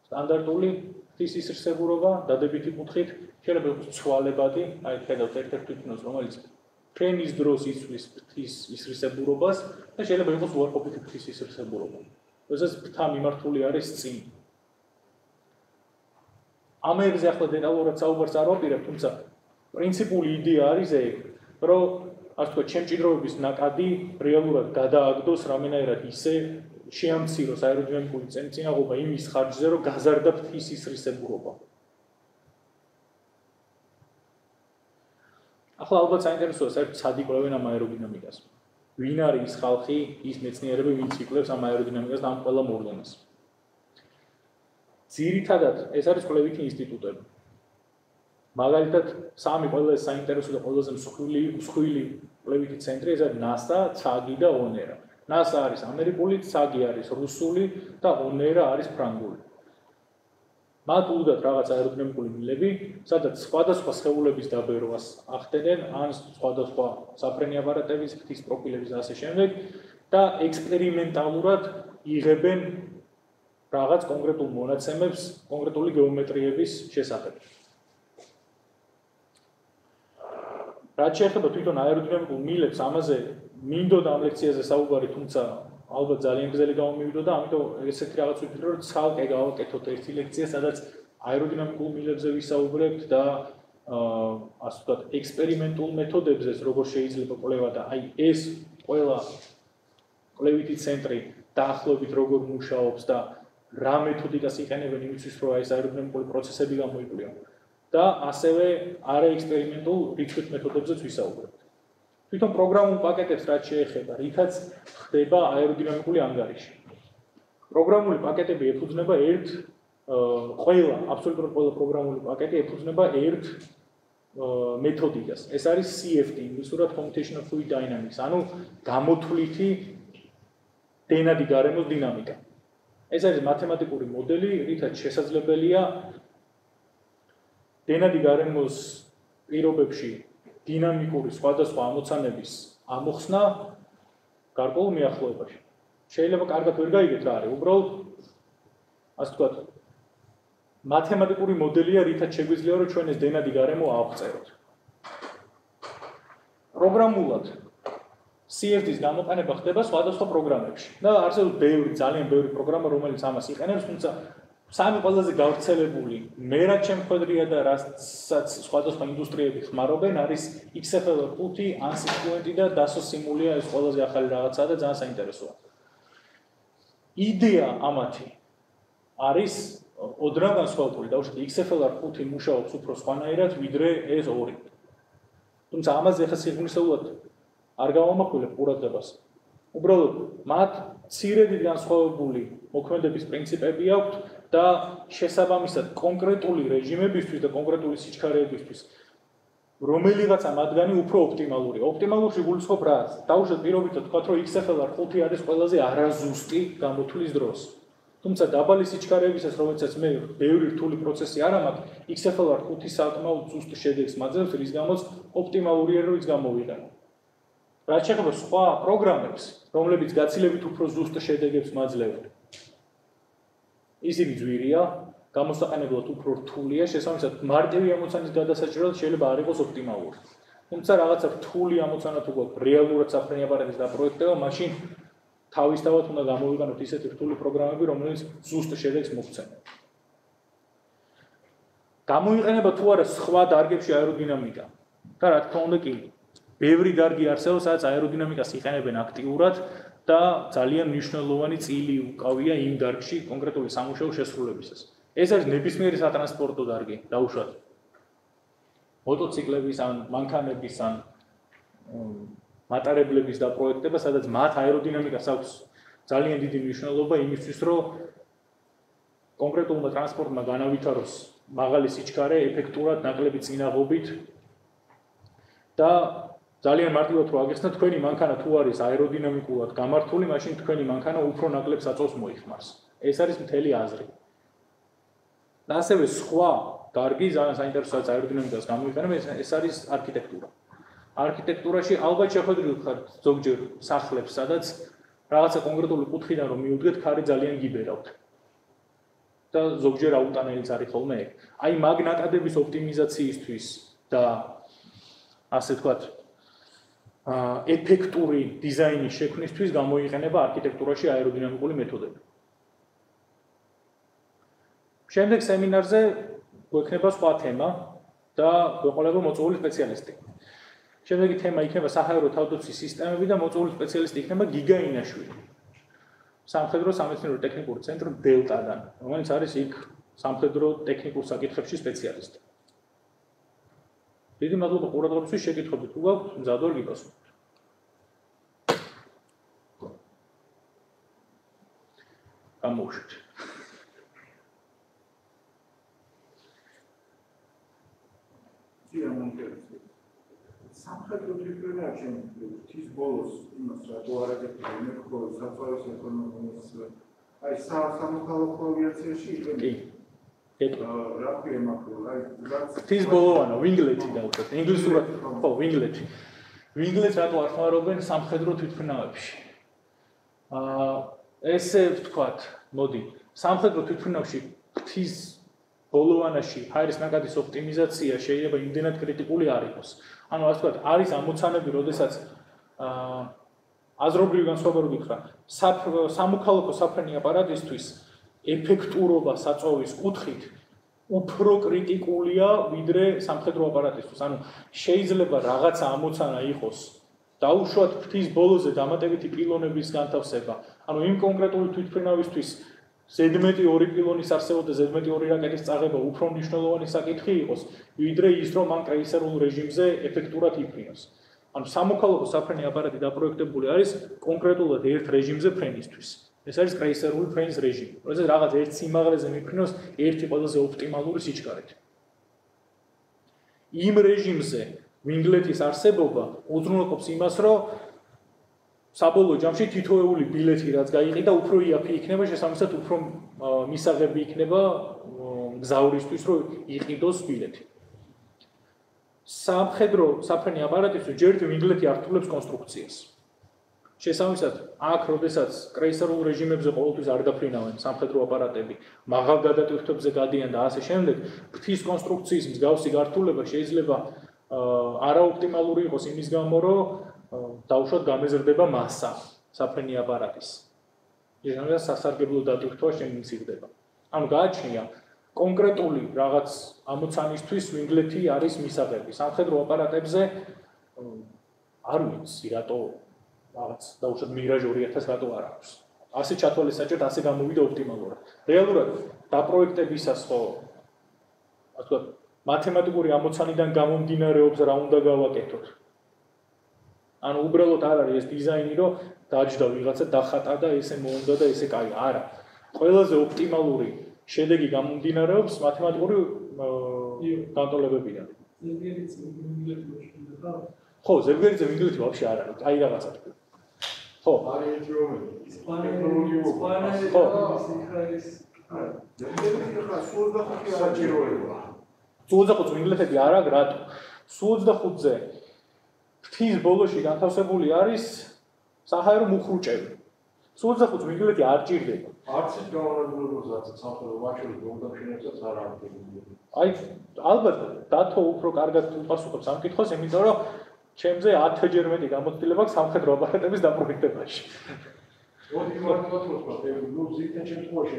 სტანდარტული ფრთის ისრისებურება, დადებითი კუთხით, შეიძლება იყოს ცვალებადი, აი ხედავთ ერთ-ერთ თვითონს, რომელიც ფრენის დროს იცვლის ფრთის ისრისებურებას და შეიძლება იყოს უარყოფითი ფრთის ისრისებურება. როდესაც ფრთა მიმართული არის წინ. ამებზე ახლა დეტალურად საუბარს არ ვაპირებ, თუმცა პრინციპული იდეა არის ეგ, რომ ასე ვთქვათ, შემჭიდროების ნაკადი რეალურად გადააგდოს რამენაირად ისე შეამციროს აეროდინამიკური წინაღობა იმის ხარჯზე, რომ გაზარდა ფრთის ისრისებურობა. ახლა ალბათ საინტერესოა საერთოდ სად იკვლევენ ამ აეროდინამიკას. ვინ არის ის ხალხი, ის მეცნიერები, ვინც იკვლევს ამ აეროდინამიკას და ამ ყველა მოვლენას. ძირითადად ეს არის კვლევითი ინსტიტუტები. მაგალითად, სამი ყველაზე საინტერესო და ყველაზე მსხვილი კვლევითი ცენტრი ეს არის NASA, CAGI და ONERA. NASA არის ამერიკული, CAGI არის რუსული და ONERA არის ფრანგული. მათ უნდათ რაღაც აეროდინამიკური მილები, სადაც სხვადასხვა სხეულების დაბერვას ახდენენ, ან სხვადასხვა საფრენი აპარატების, ფრთის პროფილების და ასე შემდეგ და ექსპერიმენტალურად იღებენ რაღაც კონკრეტულ მონაცემებს, კონკრეტული გეომეტრიების შესახებ. რაც შეეხება თვითონ აეროდინამიკულ მილებს, ამაზე მინდოდა ამ ლექციაზე საუბარი, თუმცა ალბათ ძალიან გრძელი გამომივიდა და ამიტომ ესეთი რაღაც ვიფიქრე, რომ ცალკე გავაკეთოთ ერთი ლექცია, სადაც აეროდინამიკულ მილებზე ვისაუბრებთ და ასე ვთქვათ, ექსპერიმენტულ მეთოდებზეც როგორ შეიძლება კვლევა და აი ეს ყველა კვლევითი ცენტრი დაახლოებით როგორ მუშაობს და რა მეთოდიკას იყენებენ იმისთვის, რომ ეს აეროდინამიკური პროცესები გამოიკვლიონ. და ასევე არაექსპერიმენტულ რიცხვის მეთოდებზეც ვისაუბრებთ. თვითონ პროგრამულ პაკეტებს რაც შეეხება, რითაც ხდება აეროდინამიკური ანგარიში. პროგრამული პაკეტები ეფუძნება აბსოლუტურად ყველა პროგრამული პაკეტი ეფუძნება ერთ მეთოდიკას. ეს არის CFD, ინგლისურად Computational Fluid Dynamics, ანუ გამოთვლითი დენადი გარემოს დინამიკა. ეს არის მათემატიკური მოდელი, რითაც შესაძლებელია დენადი გარემოს პირობებში დინამიკური სხვადასხვა ამოცანების ამოხსნა გარკვეულ მიახლოებაში. შეიძლება კარგად ვერ გაიგეთ რა არის, უბრალოდ ასე ვთქვათ, მათემატიკური მოდელია, რითაც შეგვიძლია რომ ჩვენ ეს დენადი გარემო ავღწეროთ. პროგრამულად CFD-ის გამოყენება ხდება სხვადასხვა პროგრამებში. და არსებობს ძალიან ბევრი პროგრამა, რომელიც ამას იყენებს, თუმცა სამი ყველაზე გავრცელებული, მე რაც შემხედრია და რასაც სხვადასხვა ინდუსტრიები ხმარობენ, არის XFL5, ANSYS Fluent და Dassault Simulink, ეს ყველაზე ახალი რაღაცაა და ძალიან საინტერესოა. იდეა ამათი არის ოდნავ განსხვავებული, დაუშვათ XFL5 მუშაობს უფრო სხვანაირად, ვიდრე ეს ორი. თუმცა ამაზე ახლა სიღრმისეულად არ გავამახვილებ ყურადღებას. უბრალოდ მათ მცირედი განსხვავებული მოქმედების პრინციპები აქვთ და შესაბამისად კონკრეტული რეჟიმებისთვის და კონკრეტული სიჩქარეებისთვის რომელიღაცა მათგანი უფრო ოპტიმალურია. ოპტიმალურში გულისხმობ რას? დაუშვათ პირობითად თქვათ, რომ XFL5 არის ყველაზე არაზუსტი გამოთვლის დროს. თუმცა დაბალი სიჩქარეებისას, რომელსაც მე ბევრი რთული პროცესი არ მაქვს, XFL5 საკმაოდ ზუსტ შედეგს მაძლევს, რის გამოც ოპტიმალურია რომ ის გამოვიყენო. რაც შეეხება სხვა პროგრამებს, რომლებიც გაცილებით უფრო ზუსტ შედეგებს მაძლევენ. ისინი ძვირია, გამოსაყენებლად უფრო რთულია, შესაბამისად მარტივი ამოცანის გადასაჭრელად შეიძლება არ იყოს ოპტიმალური. თუმცა რაღაცა რთული ამოცანა თუ გვაქვს რეალურად საფრენი აპარატის დაპროექტება, მაშინ თავისთავად უნდა გამოვიყენოთ ისეთი რთული პროგრამები, რომელიც ზუსტ შედეგს მოგცემენ. გამოიყენება თუ არა სხვა დარგებში აეროდინამიკა? და რა თქმა უნდა კი. ბევრი დარგი არსებობს, სადაც აეროდინამიკას იყენებენ აქტიურად და ძალიან მნიშვნელოვანი წილი უკავია იმ დარგში კონკრეტული სამუშაო შესრულებისას. ეს არის ნებისმიერი სატრანსპორტო დარგი, დაუშვათ მოტოციკლების ან მანქანების ან მატარებლების დაპროექტება, სადაც მათ აეროდინამიკას აქვს ძალიან დიდი მნიშვნელობა იმისთვის, რომ კონკრეტულმა ტრანსპორტმა განავითაროს მაღალი სიჩქარე, ეფექტურად, ნაკლები წინაღობით და ძალიან მარტივად რო აგეხსნათ, თქვენი მანქანა თუ არის აეროდინამიკურად გამართული, მაშინ თქვენი მანქანა უფრო ნაკლებ საწოლს მოიხმარს. ეს არის მთელი აზრი. და ასევე სხვა დარგი ძალიან საინტერესოა აეროდინამიკას გამოიყენება, ეს არის არქიტექტურა. არქიტექტურაში ალბათ შეხვედრილ ხართ ზოგჯერ სახლებს, სადაც რაღაცა კონკრეტული კუთხიდან რომ მიუდგეთ, ქარი ძალიან გიბერავთ. და ზოგჯერ აუტანელიც არის ხოლმე. აი მაგ ნაკადების ოპტიმიზაციისთვის და ასე ვთქვათ, ეფექტური დიზაინის შექმნისთვის გამოიყენება არქიტექტურაში აეროდინამიკური მეთოდები. შემდეგ სემინარზე გვექნება სხვა თემა და გვეყოლება მოწვეული სპეციალისტი. შემდეგი თემა იქნება საჰაერო თავდაცვის სისტემები და მოწვეული სპეციალისტი იქნება გიგა ინაშვილი. სამხედრო სამეცნიერო ტექნიკური ცენტრი დელტადან, რომელიც არის იქ სამხედრო ტექნიკურ საკითხებში სპეციალისტი. დიდი მადლობა ყურადღებისთვის, შეკითხვები თუ გაქვთ, მზად ვარ გიპასუხოთ. გამოვშვით. სამხედრო ფიქრები არ შემიძლია ღვთის ბოლოს იმას რატო არ აკეთებენ ხო საფარის ეკონომიკის აი სამოქალაქო ავიაციაში კი რა ქვია მაგრამ აი ღვთის ბოლოვანო ვინგლეთი დავუშვათ ინგლისურად ხო ვინგლეთი ვინგლეთს რატო არ ხმარობენ სამხედრო თვითმფრინავებში ესე ვთქვათ მოდი სამხედრო თვითმფრინავში ღვთის ბოლოვანაში ჰაერის ნაკადის ოპტიმიზაცია შეიძლება იმდენად კრიტიკული არ იყოს. ანუ ასე ვთქვათ, არის ამოცანები, როდესაც აზრობრივი განსხვავება რო გითხრა, სამოქალაქო საფრენი აპარატისთვის ეფექტურობა საწოვის კუთხით უფრო კრიტიკულია ვიდრე სამხედრო აპარატისთვის. ანუ შეიძლება რაღაცა ამოცანა იყოს დაუშვათ ღვთის ბოლოზე დამატებითი პილონების განთავსება. ანუ იმ კონკრეტული თვითმფრინავისთვის ზედმეტი ორი პილონის არსებობა და ზედმეტი ორი რაკეტის წაღება უფრო მნიშვნელოვანი საკითხი იყოს, ვიდრე ის, რომ მან კრეისერულ რეჟიმზე ეფექტურად იფრინოს. ანუ სამოქალაქო საფრენი აპარატი დაპროექტებული არის კონკრეტულად ერთ რეჟიმზე ფრენისთვის. ეს არის კრეისერული ფრენის რეჟიმი. როდესაც რაღაც ერთ სიმაღლეზე მიფრინოს ერთი ყველაზე ოპტიმალური სიჩქარით. იმ რეჟიმზე ვინგლეთის არსებობა უზრუნველყოფს იმას, რომ საბოლოო ჯამში თითოეული ბილეთი რაც გაიყიდა, უფრო იაფი იქნება, შესაბამისად უფრო მისაღები იქნება მგზავრისთვის, რომ იყიდოს ბილეთი. სამხედრო საფრენი აპარატისთვის ჯერ ვინგლეთი ართულებს კონსტრუქციას. შესაბამისად, აქ როდესაც კრეისერულ რეჟიმებზე ყოველთვის არ დაფრინავენ სამხედრო აპარატები, მაღალ გადატვირთვებზე გადიან და ასე შემდეგ, ფრთის კონსტრუქციის მსგავსი გართულება შეიძლება არაოპტიმალური იყოს იმის გამო, რომ დაუშვათ გამეზრდება მასა საფრენი აპარატის. შესაბამისად, სასარგებლო დატვირთვა შემცირდება. ანუ გააჩნია კონკრეტული რაღაც ამოცანისთვის ვინგლეთი არის მისაღები. სამხედრო აპარატებზე არ ვიცი რატო რაღაც დაუშვათ მირაჟ 2000 რატო არ აქვს. ასე ჩათვალისწინეთ, ასე გამოვიდა ოპტიმალურად. რეალურად დაპროექტებისას ხო ასე ვთქვათ, მათემატიკური ამოცანიდან გამომდინარეობს რა უნდა გავაკეთოთ. ანუ უბრალოდ არ არის ეს დიზაინი, რომ დაჯდა ვიღაცა დახატა და ესე მოუნდა და ესე კაი. არა. ყველაზე ოპტიმალური შედეგი გამომდინარეობს მათემატიკური განტოლებებიდან. ხო, ზებგერიძე ვინგლეთი ვაფშე არ არის. აი რაღაცა. ხო, არის ტექნოლოგიური. ხო. ზებგერიძე ხა 25 საჭიროება. 25 ვინგლეთები არ აქვს რატო? 25-ზე ფრთის ბოლოში განთავსებული არის საჰაერო მუხრუჭები. 25 ვინგლეთი არ ჭირდება. არც ის გამონაბოლოებაზეც სამხედრო ვაჭრობის მომდაფინებსაც არ არის. აი, ალბათ დათო უფრო კარგად უპასუხებს ამ კითხვას, იმიტომ რომ ჩემზე 10-ჯერ მეტი გამოცდილება აქვს სამხედრო აპარატების დაპროექტებაში. ოდი მარტივად ნუ ზოგადად შემთხვევაში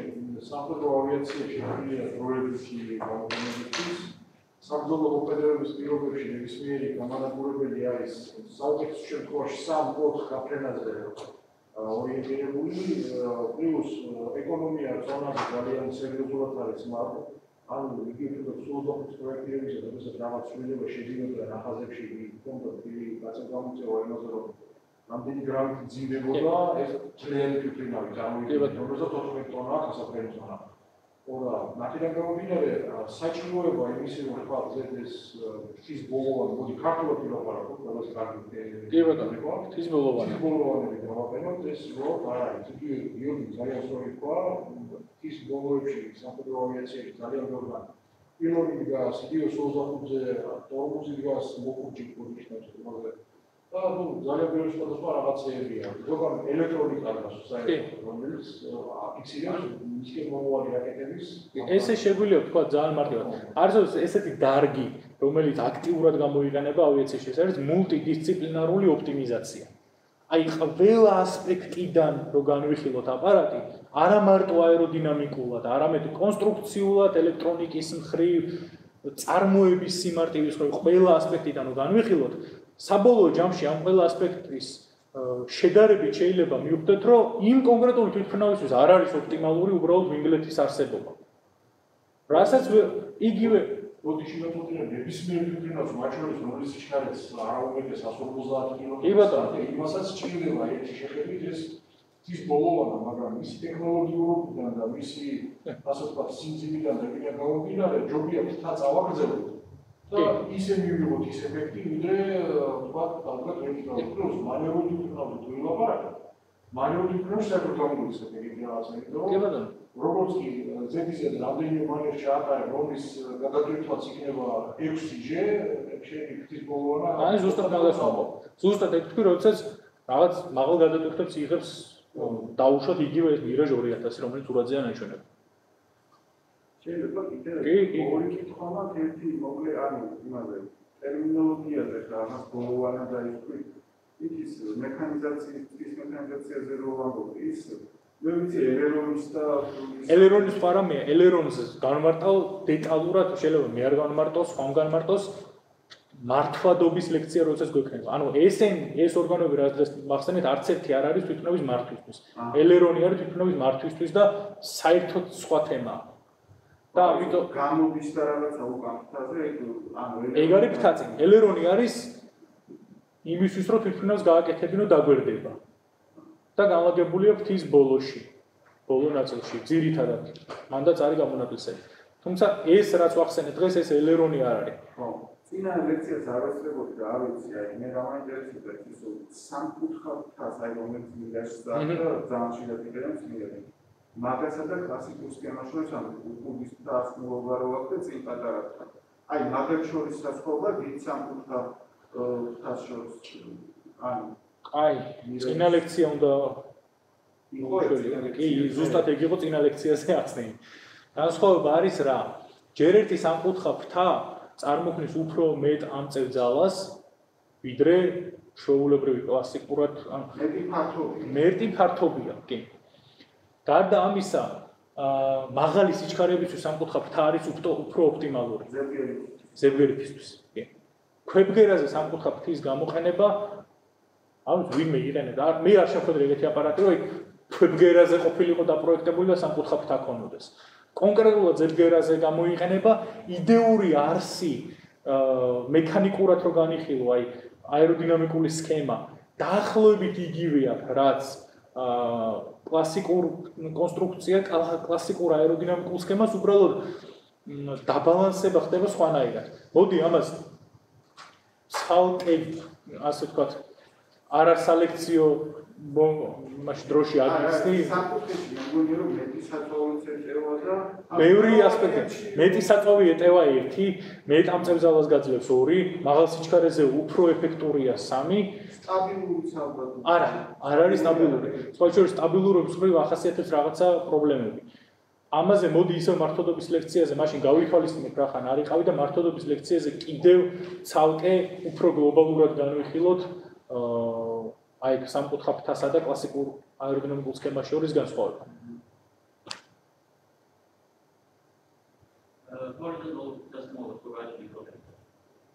სამხედრო ავიაციაში პროექტი გამოგონებისთვის საბრძოლო ოპერაციების პირობებში ნებისმიერი გამანადგურებელი არის საუკეთესო შემთხვევაში 3-4 გაფრენაზე ორიენტირებული პლუს ეკონომია ზონაზე ძალიან სერიოზულად არის მაგრამ ანუ იგი უფრო სულდოხის პროექტების და რაღაც სულდება შედიოდა ნახაზებში კონკრეტ პირი გაწევგამოწევა იმაზე რომ რამდენი გრამი ძინდებოდა ეს ძალიან ფიქრინავი წარმოიდგინეთ 54 ტონა სასაფრენი ზონა. ora ნახიდან გამომდინარე საჭიროება იმისი რომ თქვა ეს ის ბოლოვანი მოდი ქართულად ვილაპარაკოთ ყველას კარგი კი ბატონო ის ბოლოვანები დავაყენოთ ეს რო არ არის იგი იოგი ძალიან სწორი თქვა ის ბოლოებში სამხედრო ავიაციაში ძალიან ბევრი პილოტი დგას იდიოს 25-ზე ტორმუზი დგას მოხუჭი პოზიციაზე და ნუ ძალიან ბევრი სხვადასხვა რაღაცეებია ზოგან ელექტრონიკა დგას საერთოდ რომელიც აფიქსირებს ისე მომავალი რაკეტების ესე შეგვიძლია თქვა ძალიან მარტივად არის ესეთი დარგი რომელიც აქტიურად გამოიყენება ავიაციაში ეს არის მულტიდისციპლინარული ოპტიმიზაცია აი ყველა ასპექტიდან რო განვიხილოთ აპარატი არა მარტო აეროდინამიკულად არამედ კონსტრუქციულად ელექტრონიკის მხრივ წარმოების სიმარტივის მხრივ ყველა ასპექტიდან რო განვიხილოთ საბოლოო ჯამში ამ ყველა ასპექტის შედარებით შეიძლება მივხვდეთ, რომ იმ კონკრეტული თვითმფრინავისთვის არ არის ოპტიმალური უბრალოდ ვინგლეთის არსებობა. რასაც იგივე ოდიში მეთოდინა ნებისმიერ თვითმფრინავს მაჩვენებს რომლის სიჩქარეც არაუმეტეს 150 კილომეტრს. კი ბატონო, იმასაც ჭირდება ერთი შეხედვით ის ბოლოვანა, მაგრამ მისი ტექნოლოგიურობიდან და მისი ასე ვთქვათ სიმძიმიდან და კიდევ გამომდინარე ჯობია თთა წავაგრძელოთ. და ისე მივიღოთ ის ეფექტი, ვიდრე ვთქვათ, ალბათ ვინგლეთის მანევრული თვითმფრინავი თუ ვილაპარაკოთ. მანევრული თვითმფრინავი საერთოდ გამოგვიცხადეთ ეგეთი რაღაცა, იმიტომ რომ როგორც კი ზედიზედ რამდენიმე მანევრს ჩაატარებ, რომლის გადატვირთვაც იქნება 6G, შეიძლება ფრთის ბოლოვანა. აი ზუსტად მაგასვამო. ზუსტად ეგ თქვი, როდესაც რაღაც მაღალ გადატვირთვებს იღებს დაუშვათ იგივე ეს მირაჟ 2000, რომელიც ურაძეა ნაჩვენები. შეიძლება კიდე ორი კითხვა მაქვს ერთი მოკლე ანუ იმაზე ტერმინოლოგიაზე რაღაც ბოლოვანა დაიქვი ის მექანიზაციაზე რო ვამბობ ის მე ვიცი ელერონის და ელერონის პარამია ელერონს განმარტავ დეტალურად შეიძლება მე არ განმარტოს ხომ განმარტოს მართვადობის ლექცია როდესაც გვექნება ანუ ეს ორგანოები რაც დღეს მახსენეთ არც ერთი არ არის თვითმფრინავის მართვისთვის ელერონი არის თვითმფრინავის მართვისთვის და საერთოდ სხვა თემაა და ამიტომ გამოდის და რაღაცა უკან ფთაზე ანუ ეგ არის ფთაწი ელერონი არის იმისთვის რომ თვითმფრინავს გააკეთებინო დაგვერდება და განლაგებულია ფრთის ბოლოში ბოლო ნაწილში ძირითადად მანდაც არის გამონაკლისები თუმცა ეს რაც ვახსენეთ დღეს ეს ელერონი არ არის ხო წინა ლექციას ავესწრებოდი და არ ვიცი, აი მე რა მაინტერესებდა ის სამკუთხა აი რომელიც მიგაშდა და ძალიან შეიძლება იყენებს მიერები. მაგასა და კლასიკურ სქემას შორის ანუ კუბის დასრულება რო აქვს და წინ პატარათა. აი მაგათ შორის საზღვრობა დიდ სამკუთხა თას შორის ანუ აი წინა ლექცია უნდა კი ზუსტად ეგ იყო წინა ლექციაზე ახსნილი. განსხვავება არის რა? ჯერ ერთი სამკუთხა ფრთა წარმოქმნის უფრო მეტ ამწევ ძალას, ვიდრე ჩვეულებრივი კლასიკურად მეტი ფართობია, კი. გარდა ამისა, მაღალი სიჩქარეებისთვის სამკუთხა ფრთა არის უფრო ოპტიმალური. ზებგერითისთვის, კი. ქვებგერაზე სამკუთხა ფრთის გამოყენება, ანუ ვინმე იყენებდა. მე არ შეხვედრე ეგეთი აპარატი, რომ ქვებგერაზე ყოფილიყო დაპროექტებული და სამკუთხა ფრთა ქონოდეს. კონკრეტულად ზებგერაზე გამოიყენება იდეური არსი მექანიკურად რო განიხილო, აი აეროდინამიკული სქემა დაახლოებით იგივეა, რაც კლასიკურ კონსტრუქცია, კლასიკურ აეროდინამიკულ სქემას უბრალოდ დაბალანსება ხდება სხვანაირად. მოდი ამას ცალკე, ასე ვთქვათ, არასალექციო მაშინ დროში აგიხსნი. სამკუთხედი მეგონია რომ მეტი საწვავიც ეტევა და ბევრი ასპექტი. მეტი საწვავი ეტევა 1, მეტ ამწევ-ძალას გაძლევს 2, მაღალ სიჩქარეზე უფრო ეფექტურია 3. სტაბილურიც ალბათ. არა, არ არის სტაბილური. სხვა შორის სტაბილურობის მხრივ ახასიათებს რაღაცა პრობლემები. ამაზე მოდი ისევ მართლობის ლექციაზე მაშინ გავითვალისწინებ რა ხან არ იყავი და მართლობის ლექციაზე კიდევ ცალკე უფრო გლობალურად განვიხილოთ აი სამკუთხა ფრთასა და კლასიკურ აეროდინამიკულ სქემას შორის განსხვავება.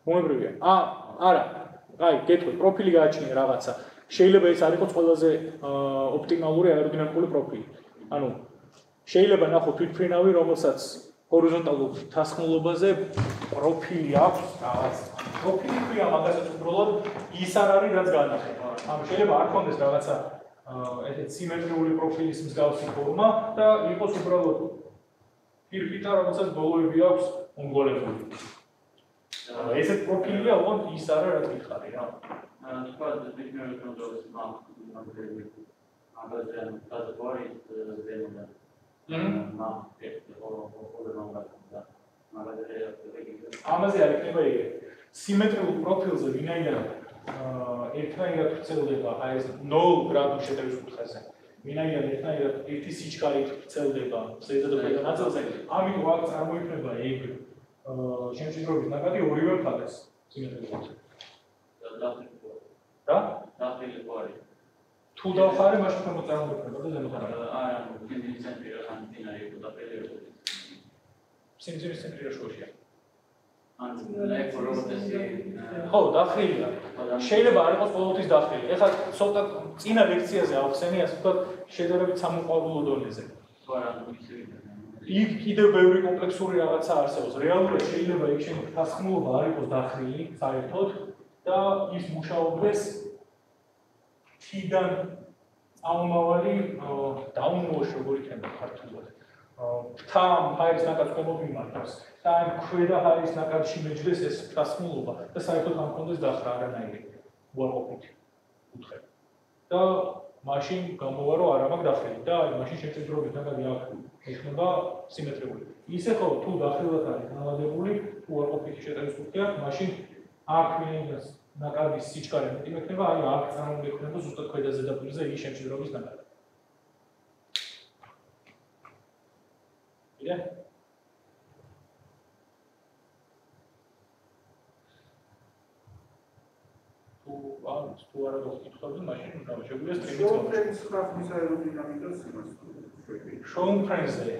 მომებრია. არა. აი, გეტყვი, პროფილი გააჩნია რაღაცა. შეიძლება ეს არ იყოს ყველაზე ოპტიმალური აეროდინამიკური პროფილი. ანუ შეიძლება ნახოთ თვითფრინავი, რომელსაც ჰორიზონტალურ დასხმულობაზე პროფილი აქვს რაღაც. პროფილი ქვია მაგასაც უბრალოდ ის არ არის რაც განახება. ანუ შეიძლება არ ქონდეს რაღაცა ესეთ სიმეტრიული პროფილის მსგავსი ფორმა და იყოს უბრალოდ პირპიტა, რომელსაც ბოლოები აქვს მონგოლებული. ესეთ პროფილია ოღონდ ის არა რაც გითხარი რა. თქვა ბიზნეს კონტროლის მაგალითად მაგალითად დაზღვარი ზემოდან. ამაზე არ იქნება ეგრე. სიმეტრიულ პროფილზე ვინაიდან ერთნაირად ვრცელდება აი ეს 0 გრადუს შეტევის კუთხეზე. ვინაიდან ერთნაირად ერთი სიჩქარით ვრცელდება ზედაპირულ ნაწილზე, ამიტომ აქ წარმოიქმნება ეგ შემჭიდრობის ნაკადი ორივე მხარეს სიმეტრიულად. და? დაახლოებით არის. თუ დავხარე, მაშინ თქო წარმოიქმნება და ზემოდან. არა, კინდის ცენტრი რა ხანტინა იყო და პერიოდი. სიმძიმის ცენტრი რა შუაშია. ხო, დახრილია. შეიძლება არ იყოს ყოველთვის დახრილი. ეხლა ცოტა წინა ლექციაზე ავხსენი, ასე ვთქვათ, შედარებით სამოყვარულო დონეზე. იქ კიდევ ბევრი კომპლექსური რაღაცა არსებობს. რეალურად შეიძლება იქ შენ დასხმულობა არ იყოს დახრილი საერთოდ და ის მუშაობდეს თიდან ამომავალი დაუნმოშ როგორ იქნება ქართულად. თან ჰაერის ნაკადს ქვემომიმართავს და აი ქვედა ჰაერის ნაკადში მეჯდეს ეს დასხმულობა და საერთოდ არ მქონდეს დახრა არანაირი უარყოფითი კუთხე. და მაშინ გამოვა რომ არა მაქვს დახრილი და აი მაშინ შემჭიდრობის ნაკადი აქ ეხება სიმეტრიული. ისე ხო თუ დახრილად არის განლაგებული, თუ უარყოფითი შეტევის კუთხე აქვს, მაშინ აქ ვინაიდან ნაკადის სიჩქარე მეტი მექნება, აი აქ წარმოიქმნება ზუსტად ქვედა ზედაპირზე ის შემჭიდრობის ნაკადი. Yeah. თუ არა გასკითხავდი, მაშინ შეგვიძლია სტრიმით შოუმფრენზე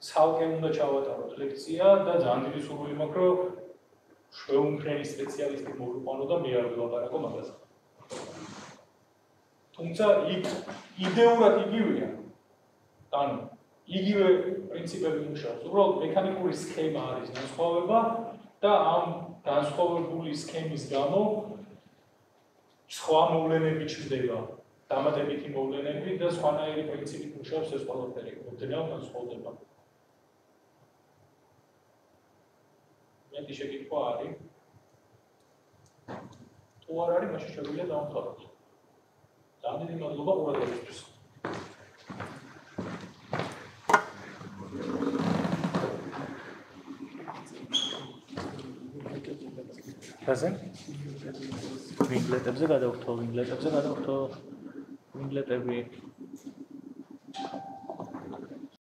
ცალკე უნდა ჩავატაროთ ლექცია და ძალიან დიდი სურვილი მაქვს, რომ შოუმფრენის სპეციალისტი მოვიყვანო და მე არ ვილაპარაკო მაგაზე. თუმცა იქ იდეურად იგივეა. ანუ იგივე პრინციპები მუშაობს. უბრალოდ მექანიკური სქემა არის განსხვავება და ამ განსხვავებული სქემის გამო სხვა მოვლენები ჩნდება. დამატებითი მოვლენები და სხვანაირი პრინციპით მუშაობს ეს ყველაფერი. ოდნავ განსხვავდება. მეტი შეკითხვა არის? თუ არ არის, მაშინ შეგვიძლია დავამთავროთ. ძალიან დიდი მადლობა ყურადღებისთვის. How's it? Winglet, winglet,